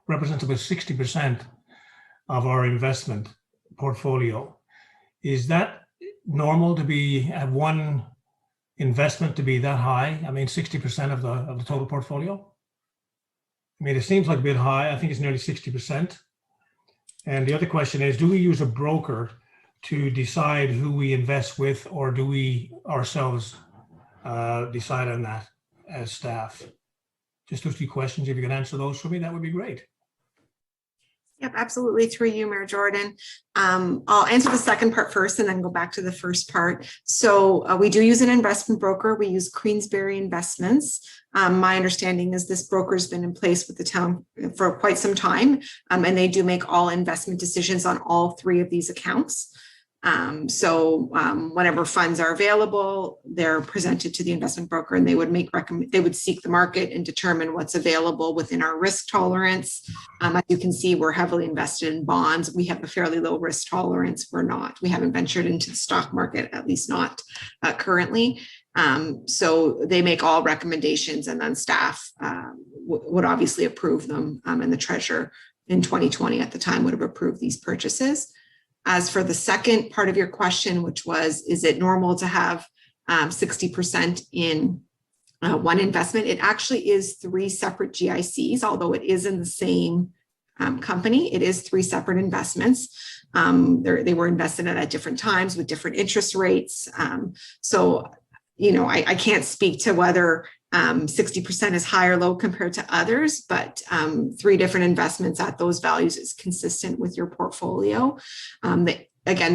represents about 60% of our investment portfolio. Is that normal to have one investment to be that high? I mean, 60% of the total portfolio? I mean, it seems like a bit high. I think it's nearly 60%. And the other question is, do we use a broker to decide who we invest with, or do we ourselves decide on that as staff? Just those two questions. If you can answer those for me, that would be great. Yep, absolutely. Through you, Mayor Jordan. I'll answer the second part first and then go back to the first part. So we do use an investment broker. We use Queensberry Investments. My understanding is this broker has been in place with the town for quite some time, and they do make all investment decisions on all three of these accounts. Whenever funds are available, they're presented to the investment broker, and they would seek the market and determine what's available within our risk tolerance. As you can see, we're heavily invested in bonds. We have a fairly low risk tolerance. We haven't ventured into the stock market, at least not currently. So they make all recommendations, and then staff would obviously approve them, and the treasurer in 2020 at the time would have approved these purchases. As for the second part of your question, which was, is it normal to have 60% in one investment? It actually is 3 separate GICs, although it is in the same company. It is 3 separate investments. They were invested in at different times with different interest rates. I can't speak to whether 60% is high or low compared to others, but 3 different investments at those values is consistent with your portfolio. They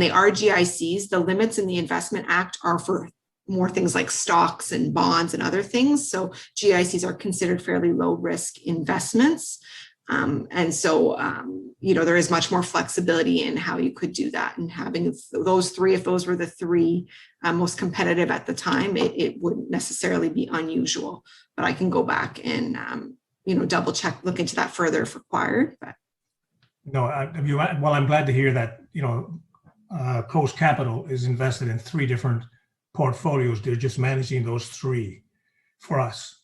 are GICs. The limits in the Investment Act are for more things like stocks and bonds and other things. So GICs are considered fairly low risk investments. There is much more flexibility in how you could do that, and having those 3, if those were the 3 most competitive at the time, it wouldn't necessarily be unusual, but I can go back and double check, look into that further if required. But no, I'm glad to hear that Coast Capital is invested in 3 different portfolios. They're just managing those 3 for us.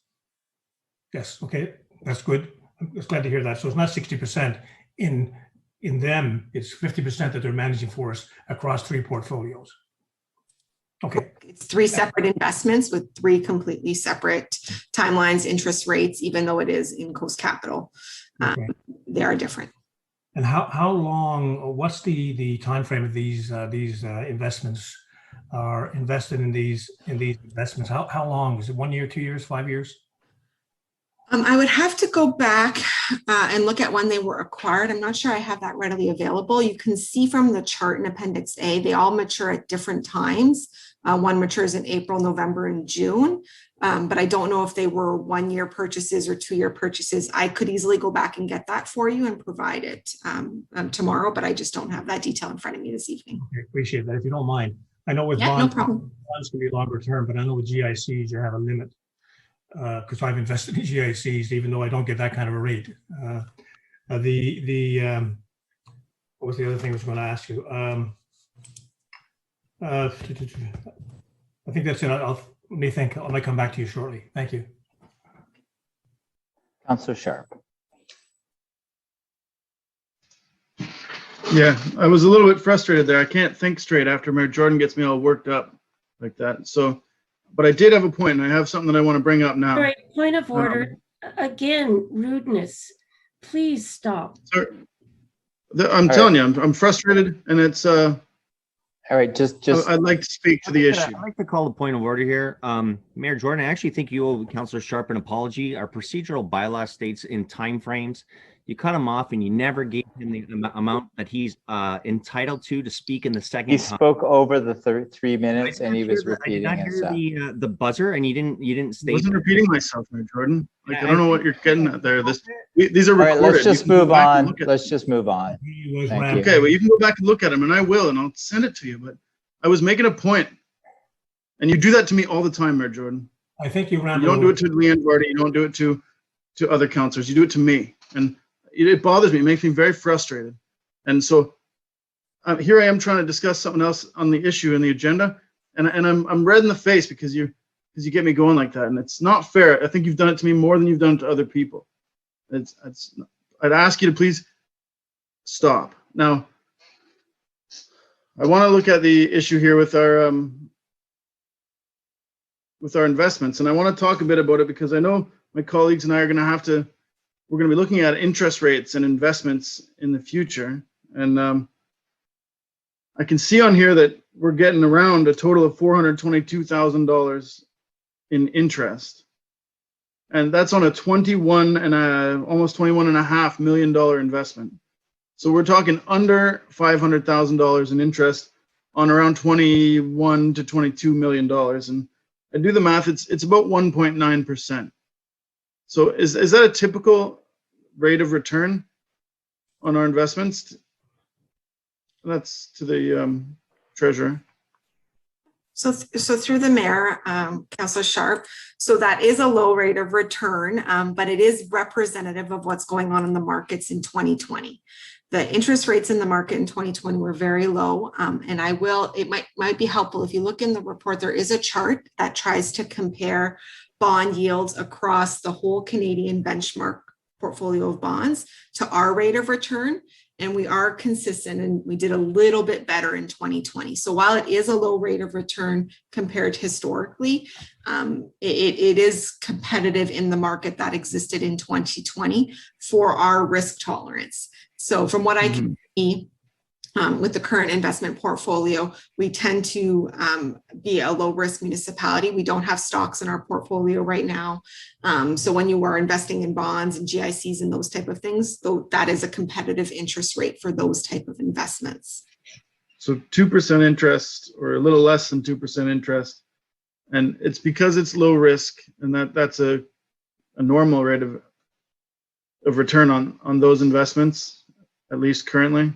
Yes, okay, that's good. I'm just glad to hear that. So it's not 60% in them, it's 50% that they're managing for us across 3 portfolios. Okay. It's 3 separate investments with 3 completely separate timelines, interest rates, even though it is in Coast Capital. Okay. They are different. And how long, what's the time frame of these investments are invested in these investments? How long? Is it 1 year, 2 years, 5 years? I would have to go back and look at when they were acquired. I'm not sure I have that readily available. You can see from the chart in Appendix A, they all mature at different times. One matures in April, November, and June. But I don't know if they were 1-year purchases or 2-year purchases. I could easily go back and get that for you and provide it tomorrow, but I just don't have that detail in front of me this evening. Okay, appreciate that. If you don't mind. I know with bonds, bonds can be longer term, but I know with GICs, you have a limit. Because I've invested in GICs, even though I don't get that kind of a rate. What was the other thing I was going to ask you? I think that's it. Let me think. I might come back to you shortly. Thank you. Councillor Sharp. Yeah, I was a little bit frustrated there. I can't think straight after Mayor Jordan gets me all worked up like that. So, but I did have a point, and I have something that I want to bring up now. All right, point of order. Again, rudeness. Please stop. Sorry. I'm telling you, I'm frustrated, and it's all right, just I'd like to speak to the issue. I'd like to call the point of order here. Mayor Jordan, I actually think you owe Councillor Sharp an apology. Our procedural bylaw states in timeframes. You cut him off and you never gave him the amount that he's entitled to speak in the second He time. spoke over the 3 minutes and he was repeating himself. The buzzer, and you didn't state. I wasn't repeating myself, Mayor Jordan. Like, I don't know what you're getting at there. These are recorded. All right, let's just move on. Let's just move on. Thank you. Okay, well, you can go back and look at them, and I will, and I'll send it to you. But I was making a point, and you do that to me all the time, Mayor Jordan. I think you don't do it to Leanne Vardy. You don't do it to other councillors. You do it to me, and it bothers me. It makes me very frustrated. And so here I am trying to discuss something else on the issue in the agenda, and I'm red in the face because you get me going like that, and it's not fair. I think you've done it to me more than you've done it to other people. I'd ask you to please stop. Now, I want to look at the issue here with our investments, and I want to talk a bit about it because I know my colleagues and I are going to we're going to be looking at interest rates and investments in the future. And I can see on here that we're getting around a total of $422,000 in interest. And that's on a almost $21.5 million investment. So we're talking under $500,000 in interest on around $21 to $22 million. And I do the math, it's about 1.9%. So is that a typical rate of return on our investments? That's to the Treasurer. So through the mayor, Councillor Sharp, so that is a low rate of return, but it is representative of what's going on in the markets in 2020. The interest rates in the market in 2020 were very low, and it might be helpful if you look in the report, there is a chart that tries to compare bond yields across the whole Canadian benchmark portfolio of bonds to our rate of return. And we are consistent, and we did a little bit better in 2020. So while it is a low rate of return compared historically, it is competitive in the market that existed in 2020 for our risk tolerance. So from what I can see, with the current investment portfolio, we tend to be a low risk municipality. We don't have stocks in our portfolio right now. So when you are investing in bonds and GICs and those type of things, though, that is a competitive interest rate for those type of investments. So 2% interest, or a little less than 2% interest. And it's because it's low risk, and that's a normal rate of return on those investments, at least currently.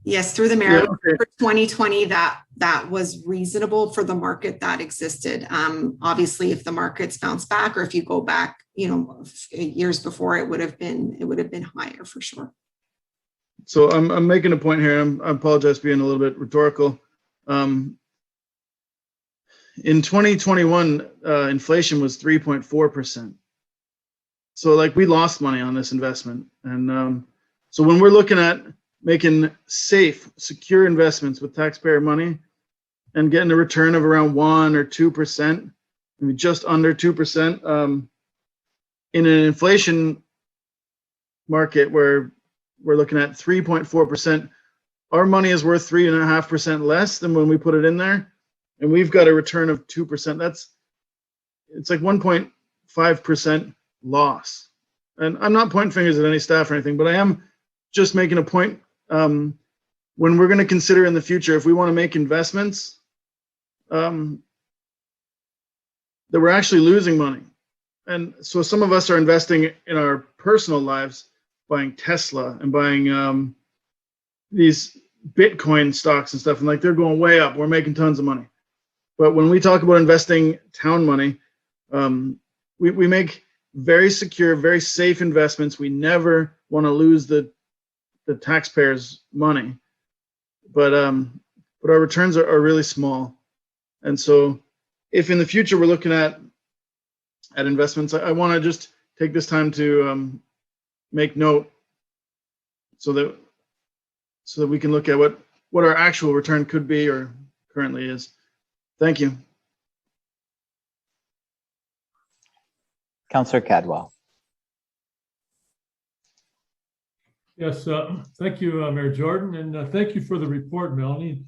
Yes, through the mayor, Yeah, okay. for 2020, that was reasonable for the market that existed. Obviously, if the markets bounce back, or if you go back, years before, it would have been higher for sure. So I'm making a point here. I apologize for being a little bit rhetorical. In 2021, inflation was 3.4%. So like we lost money on this investment, and so when we're looking at making safe, secure investments with taxpayer money and getting a return of around 1 or 2%, maybe just under 2%, in an inflation market where we're looking at 3.4%, our money is worth 3.5% less than when we put it in there, and we've got a return of 2%. It's like 1.5% loss. And I'm not pointing fingers at any staff or anything, but I am just making a point. When we're going to consider in the future, if we want to make investments, that we're actually losing money. And so some of us are investing in our personal lives, buying Tesla and buying these Bitcoin stocks and stuff, and like they're going way up. We're making tons of money. But when we talk about investing town money, we make very secure, very safe investments. We never want to lose the taxpayers' money, but our returns are really small. And so if in the future we're looking at investments, I want to just take this time to make note so that we can look at what our actual return could be or currently is. Thank you. Councillor Cadwell. Yes, thank you, Mayor Jordan, and thank you for the report, Melanie.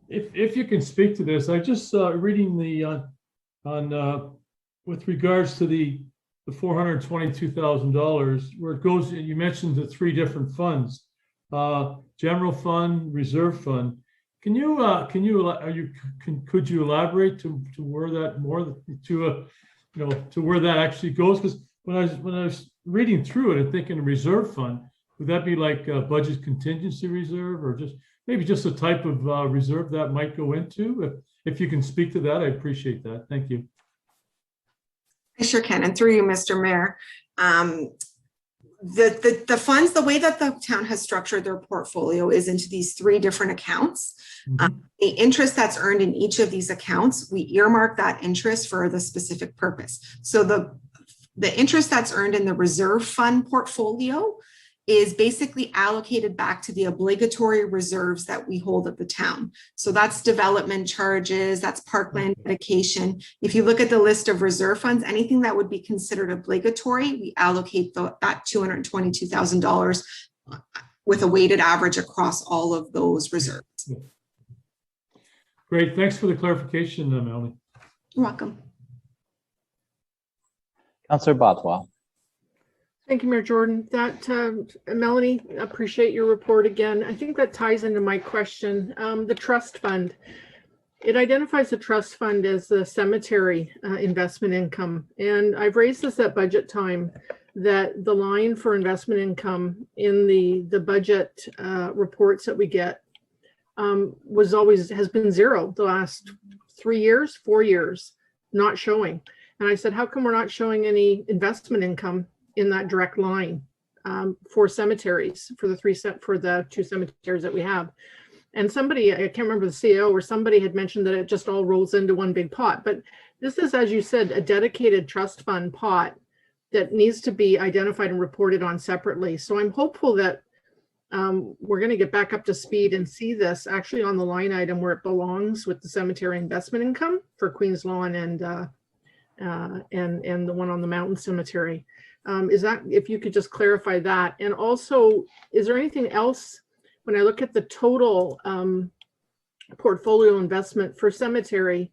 If you can speak to this, I just reading the with regards to the $422,000, where it goes. You mentioned the 3 different funds: general fund, reserve fund. Could you elaborate to where that more to where that actually goes? Because when I was reading through it and thinking reserve fund, would that be like a budget contingency reserve, or maybe just a type of reserve that might go into? If you can speak to that, I appreciate that. Thank you. I sure can. And through you, Mr. Mayor, the funds, the way that the town has structured their portfolio is into these 3 different accounts. The interest that's earned in each of these accounts, we earmark that interest for the specific purpose. So the interest that's earned in the reserve fund portfolio is basically allocated back to the obligatory reserves that we hold at the town. So that's development charges, that's parkland dedication. If you look at the list of reserve funds, anything that would be considered obligatory, we allocate that $222,000 with a weighted average across all of those reserves. Great, thanks for the clarification, Melanie. You're welcome. Councillor Bothwell. Thank you, Mayor Jordan. Melanie, appreciate your report again. I think that ties into my question. The trust fund, it identifies the trust fund as the cemetery investment income. And I've raised this at budget time, that the line for investment income in the budget reports that we get has been zero the last 3 years, 4 years, not showing. And I said, how come we're not showing any investment income in that direct line for cemeteries, for the 2 cemeteries that we have? And somebody, I can't remember the CEO or somebody had mentioned that it just all rolls into one big pot. But this is, as you said, a dedicated trust fund pot that needs to be identified and reported on separately. So I'm hopeful that we're going to get back up to speed and see this actually on the line item where it belongs with the cemetery investment income for Queen's Lawn and the one on the Mountain Cemetery. Is that, if you could just clarify that? And also, is there anything else when I look at the total portfolio investment for cemetery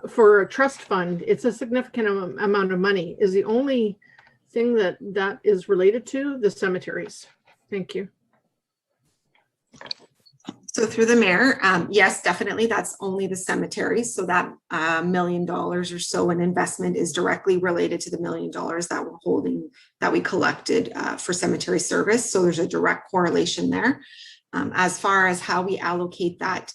for a trust fund? It's a significant amount of money. Is the only thing that is related to the cemeteries? Thank you. So through the mayor, yes, definitely, that's only the cemeteries. So that $1 million or so in investment is directly related to the $1 million that we're holding, that we collected for cemetery service. So there's a direct correlation there. As far as how we allocate that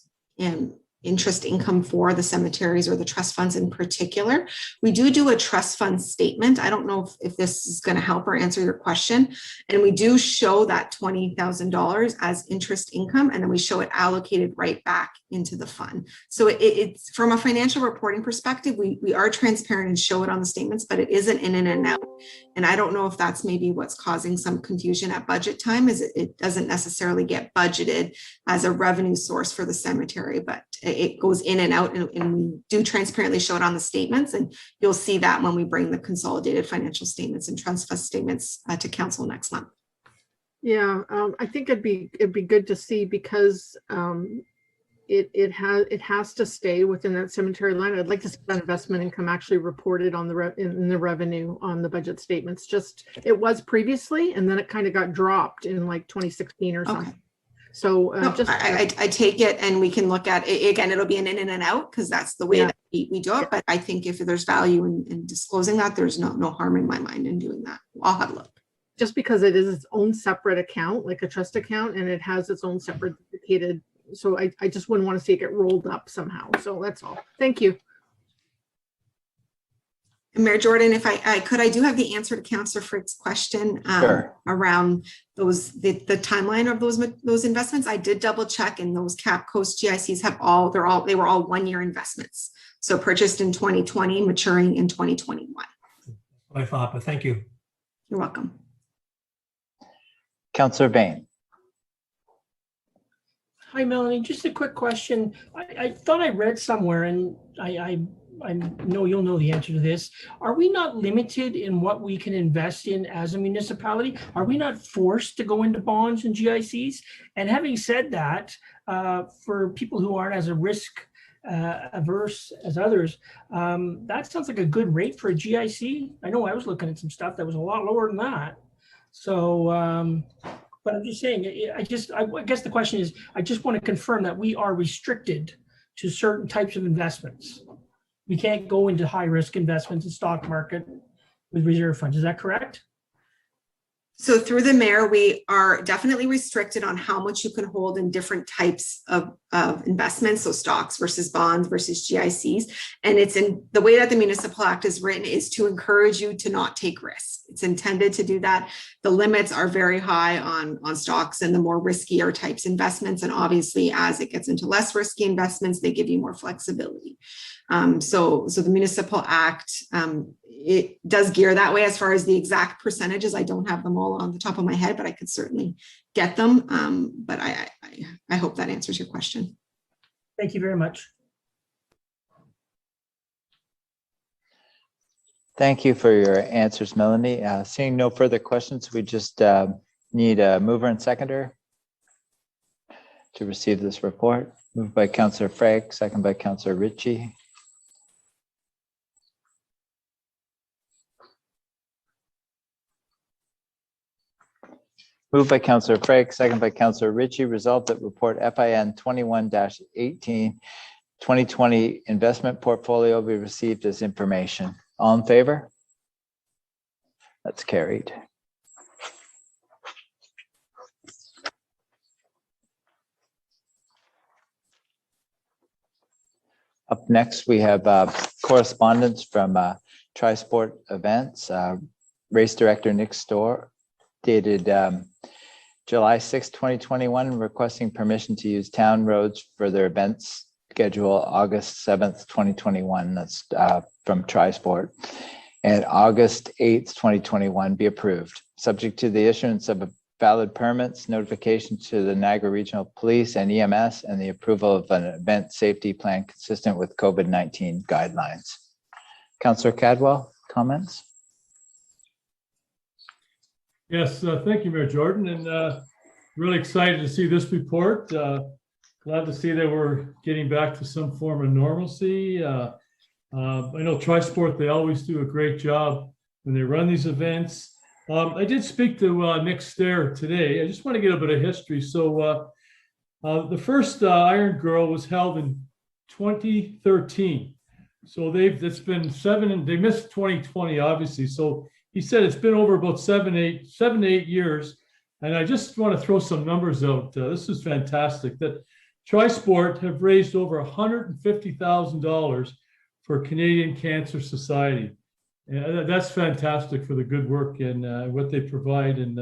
interest income for the cemeteries or the trust funds in particular, we do a trust fund statement. I don't know if this is going to help or answer your question. And we do show that $20,000 as interest income, and then we show it allocated right back into the fund. So it's from a financial reporting perspective, we are transparent and show it on the statements, but it isn't in and out. And I don't know if that's maybe what's causing some confusion at budget time, is it doesn't necessarily get budgeted as a revenue source for the cemetery, but it goes in and out, and we do transparently show it on the statements. And you'll see that when we bring the consolidated financial statements and trust fund statements to council next month. Yeah, I think it'd be good to see, because it has to stay within that cemetery line. I'd like to see that investment income actually reported on in the revenue on the budget statements. Just, it was previously, and then it kind of got dropped in like 2016 or something. So I take it, and we can look at it again. It'll be an in and out, because that's the way that we do it. But I think if there's value in disclosing that, there's no harm in my mind in doing that. I'll have a look. Just because it is its own separate account, like a trust account, and it has its own separate dedicated. So I just wouldn't want to see it get rolled up somehow. So that's all. Thank you. Mayor Jordan, if I could, I do have the answer to Councillor Frick's question around the timeline of those investments. I did double check, and those Cap Coast GICs they were all 1 year investments. So purchased in 2020, maturing in 2021. I thought, but thank you. You're welcome. Councillor Bain. Hi, Melanie. Just a quick question. I thought I read somewhere, and I know you'll know the answer to this. Are we not limited in what we can invest in as a municipality? Are we not forced to go into bonds and GICs? And having said that, for people who aren't as a risk averse as others, that sounds like a good rate for a GIC. I know I was looking at some stuff that was a lot lower than that. So, but I'm just saying, I guess the question is, I just want to confirm that we are restricted to certain types of investments. We can't go into high risk investments in stock market with reserve funds. Is that correct? So through the mayor, we are definitely restricted on how much you can hold in different types of investments. So stocks versus bonds versus GICs. And it's in the way that the Municipal Act is written is to encourage you to not take risks. It's intended to do that. The limits are very high on stocks and the more riskier types investments. And obviously, as it gets into less risky investments, they give you more flexibility. So the Municipal Act, it does gear that way. As far as the exact percentages, I don't have them all on the top of my head, but I could certainly get them. But I hope that answers your question. Thank you very much. Thank you for your answers, Melanie. Seeing no further questions, we just need a mover and seconder to receive this report. Moved by Councillor Frank, second by Councillor Ritchie. Moved by Councillor Frank, second by Councillor Ritchie. Resolved that report FIN 21-18 2020 investment portfolio be received as information. All in favor? That's carried. Up next, we have correspondence from Trisport Events. Race Director Nick Storr dated July 6, 2021, requesting permission to use town roads for their events schedule August 7th, 2021. That's from Trisport. And August 8th, 2021 be approved, subject to the issuance of valid permits, notification to the Niagara Regional Police and EMS, and the approval of an event safety plan consistent with COVID-19 guidelines. Councillor Cadwell, comments? Yes, thank you, Mayor Jordan, and really excited to see this report. Glad to see that we're getting back to some form of normalcy. I know Trisport, they always do a great job when they run these events. I did speak to Nick Stair today. I just want to get a bit of history. So the first Iron Girl was held in 2013. So it's been they missed 2020, obviously. So he said it's been over about 7 to 8 years. And I just want to throw some numbers out. This is fantastic that Trisport have raised over $150,000 for Canadian Cancer Society. And that's fantastic for the good work and what they provide and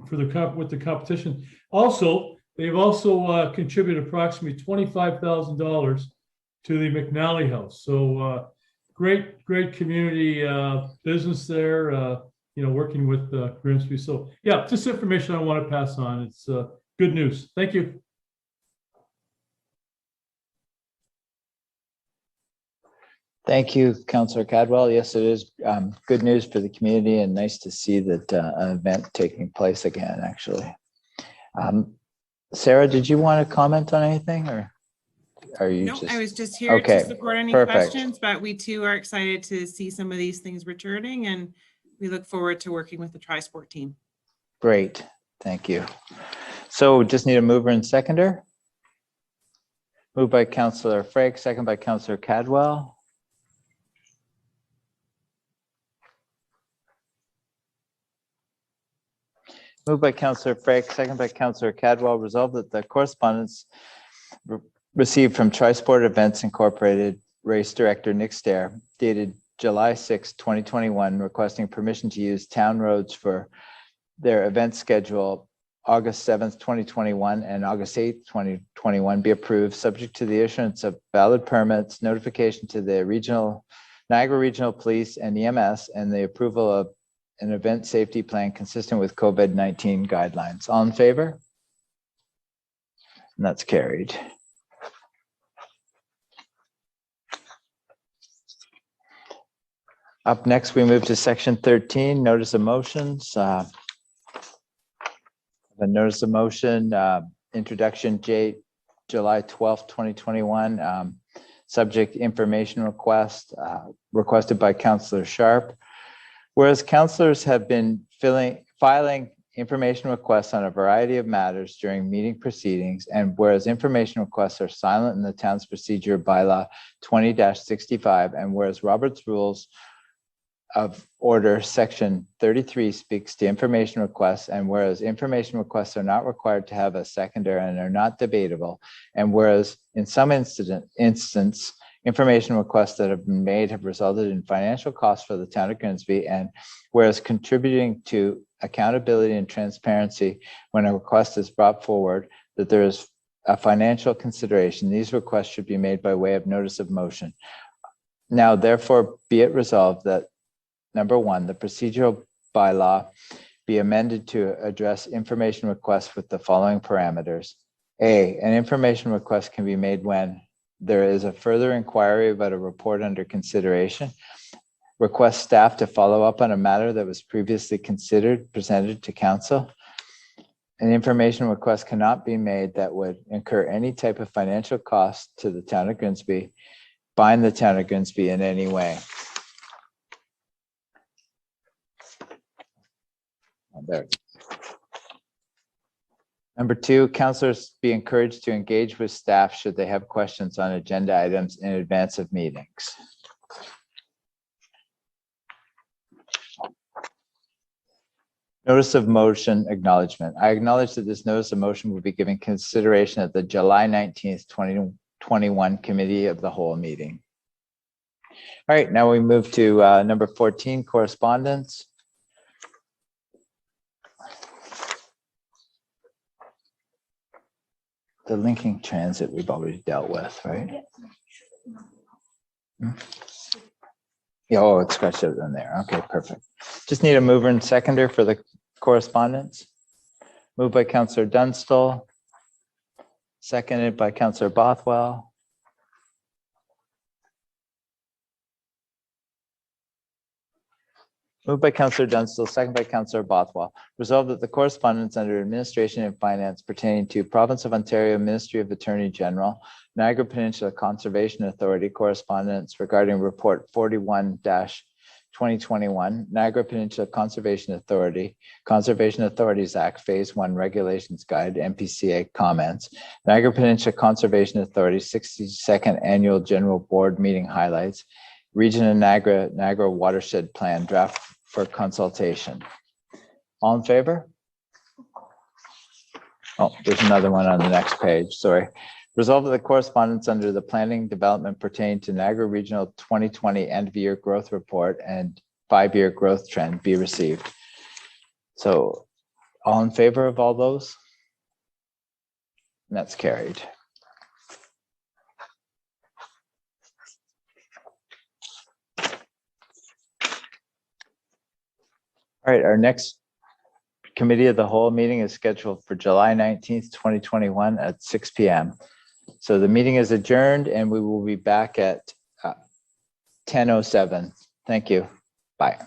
for with the competition. Also, they've also contributed approximately $25,000 to the McNally House. So great community business there. Working with Grimsby. So yeah, just information I want to pass on. It's good news. Thank you. Thank you, Councillor Cadwell. Yes, it is good news for the community and nice to see that an event taking place again, actually. Sarah, did you want to comment on anything or are you No, I was just here to support any questions, but we too are excited to see some of these things returning and we look forward to working with the Trisport team. Great, thank you. So just need a mover and seconder. Moved by Councillor Frake, second by Councillor Cadwell. Moved by Councillor Frake, second by Councillor Cadwell. Resolved that the correspondence received from Trisport Events Incorporated Race Director Nick Stair dated July 6, 2021, requesting permission to use town roads for their event schedule August 7th, 2021 and August 8th, 2021 be approved, subject to the issuance of valid permits, notification to the Niagara Regional Police and EMS, and the approval of an event safety plan consistent with COVID-19 guidelines. All in favor? And that's carried. Up next, we move to section 13, notice of motions. The notice of motion, introduction date, July 12th, 2021. Subject information request requested by Councillor Sharp. Whereas councillors have been filing information requests on a variety of matters during meeting proceedings, and whereas information requests are silent in the town's procedure bylaw 20-65, and whereas Robert's Rules of Order section 33 speaks to information requests, and whereas information requests are not required to have a seconder and are not debatable, and whereas in some instance information requests that have been made have resulted in financial costs for the town of Grimsby, and whereas contributing to accountability and transparency when a request is brought forward, that there is a financial consideration, these requests should be made by way of notice of motion. Now, therefore, be it resolved that number one, the procedural bylaw be amended to address information requests with the following parameters. A, an information request can be made when there is a further inquiry about a report under consideration, request staff to follow up on a matter that was previously presented to council. An information request cannot be made that would incur any type of financial cost to the town of Grimsby, bind the town of Grimsby in any way. There. Number two, councillors be encouraged to engage with staff should they have questions on agenda items in advance of meetings. Notice of motion acknowledgement. I acknowledge that this notice of motion will be given consideration at the July 19th, 2021 Committee of the Whole meeting. All right, now we move to number 14, correspondence. The linking transit we've already dealt with, right? Yeah, oh, it's scratched out in there. Okay, perfect. Just need a mover and seconder for the correspondence. Moved by Councillor Dunstall, seconded by Councillor Bothwell. Moved by Councillor Dunstall, second by Councillor Bothwell. Resolved that the correspondence under Administration and Finance pertaining to Province of Ontario Ministry of Attorney General, Niagara Peninsula Conservation Authority correspondence regarding Report 41-2021, Niagara Peninsula Conservation Authority, Conservation Authorities Act Phase 1 Regulations Guide, NPCA comments, Niagara Peninsula Conservation Authority 62nd Annual General Board Meeting highlights, Region of Niagara Watershed Plan draft for consultation. All in favor? Oh, there's another one on the next page, sorry. Resolved that the correspondence under the planning development pertaining to Niagara Regional 2020 end of year growth report and 5-year growth trend be received. So all in favor of all those? And that's carried. All right, our next Committee of the Whole meeting is scheduled for July 19th, 2021 at 6 p.m. So the meeting is adjourned and we will be back at 10:07. Thank you. Bye.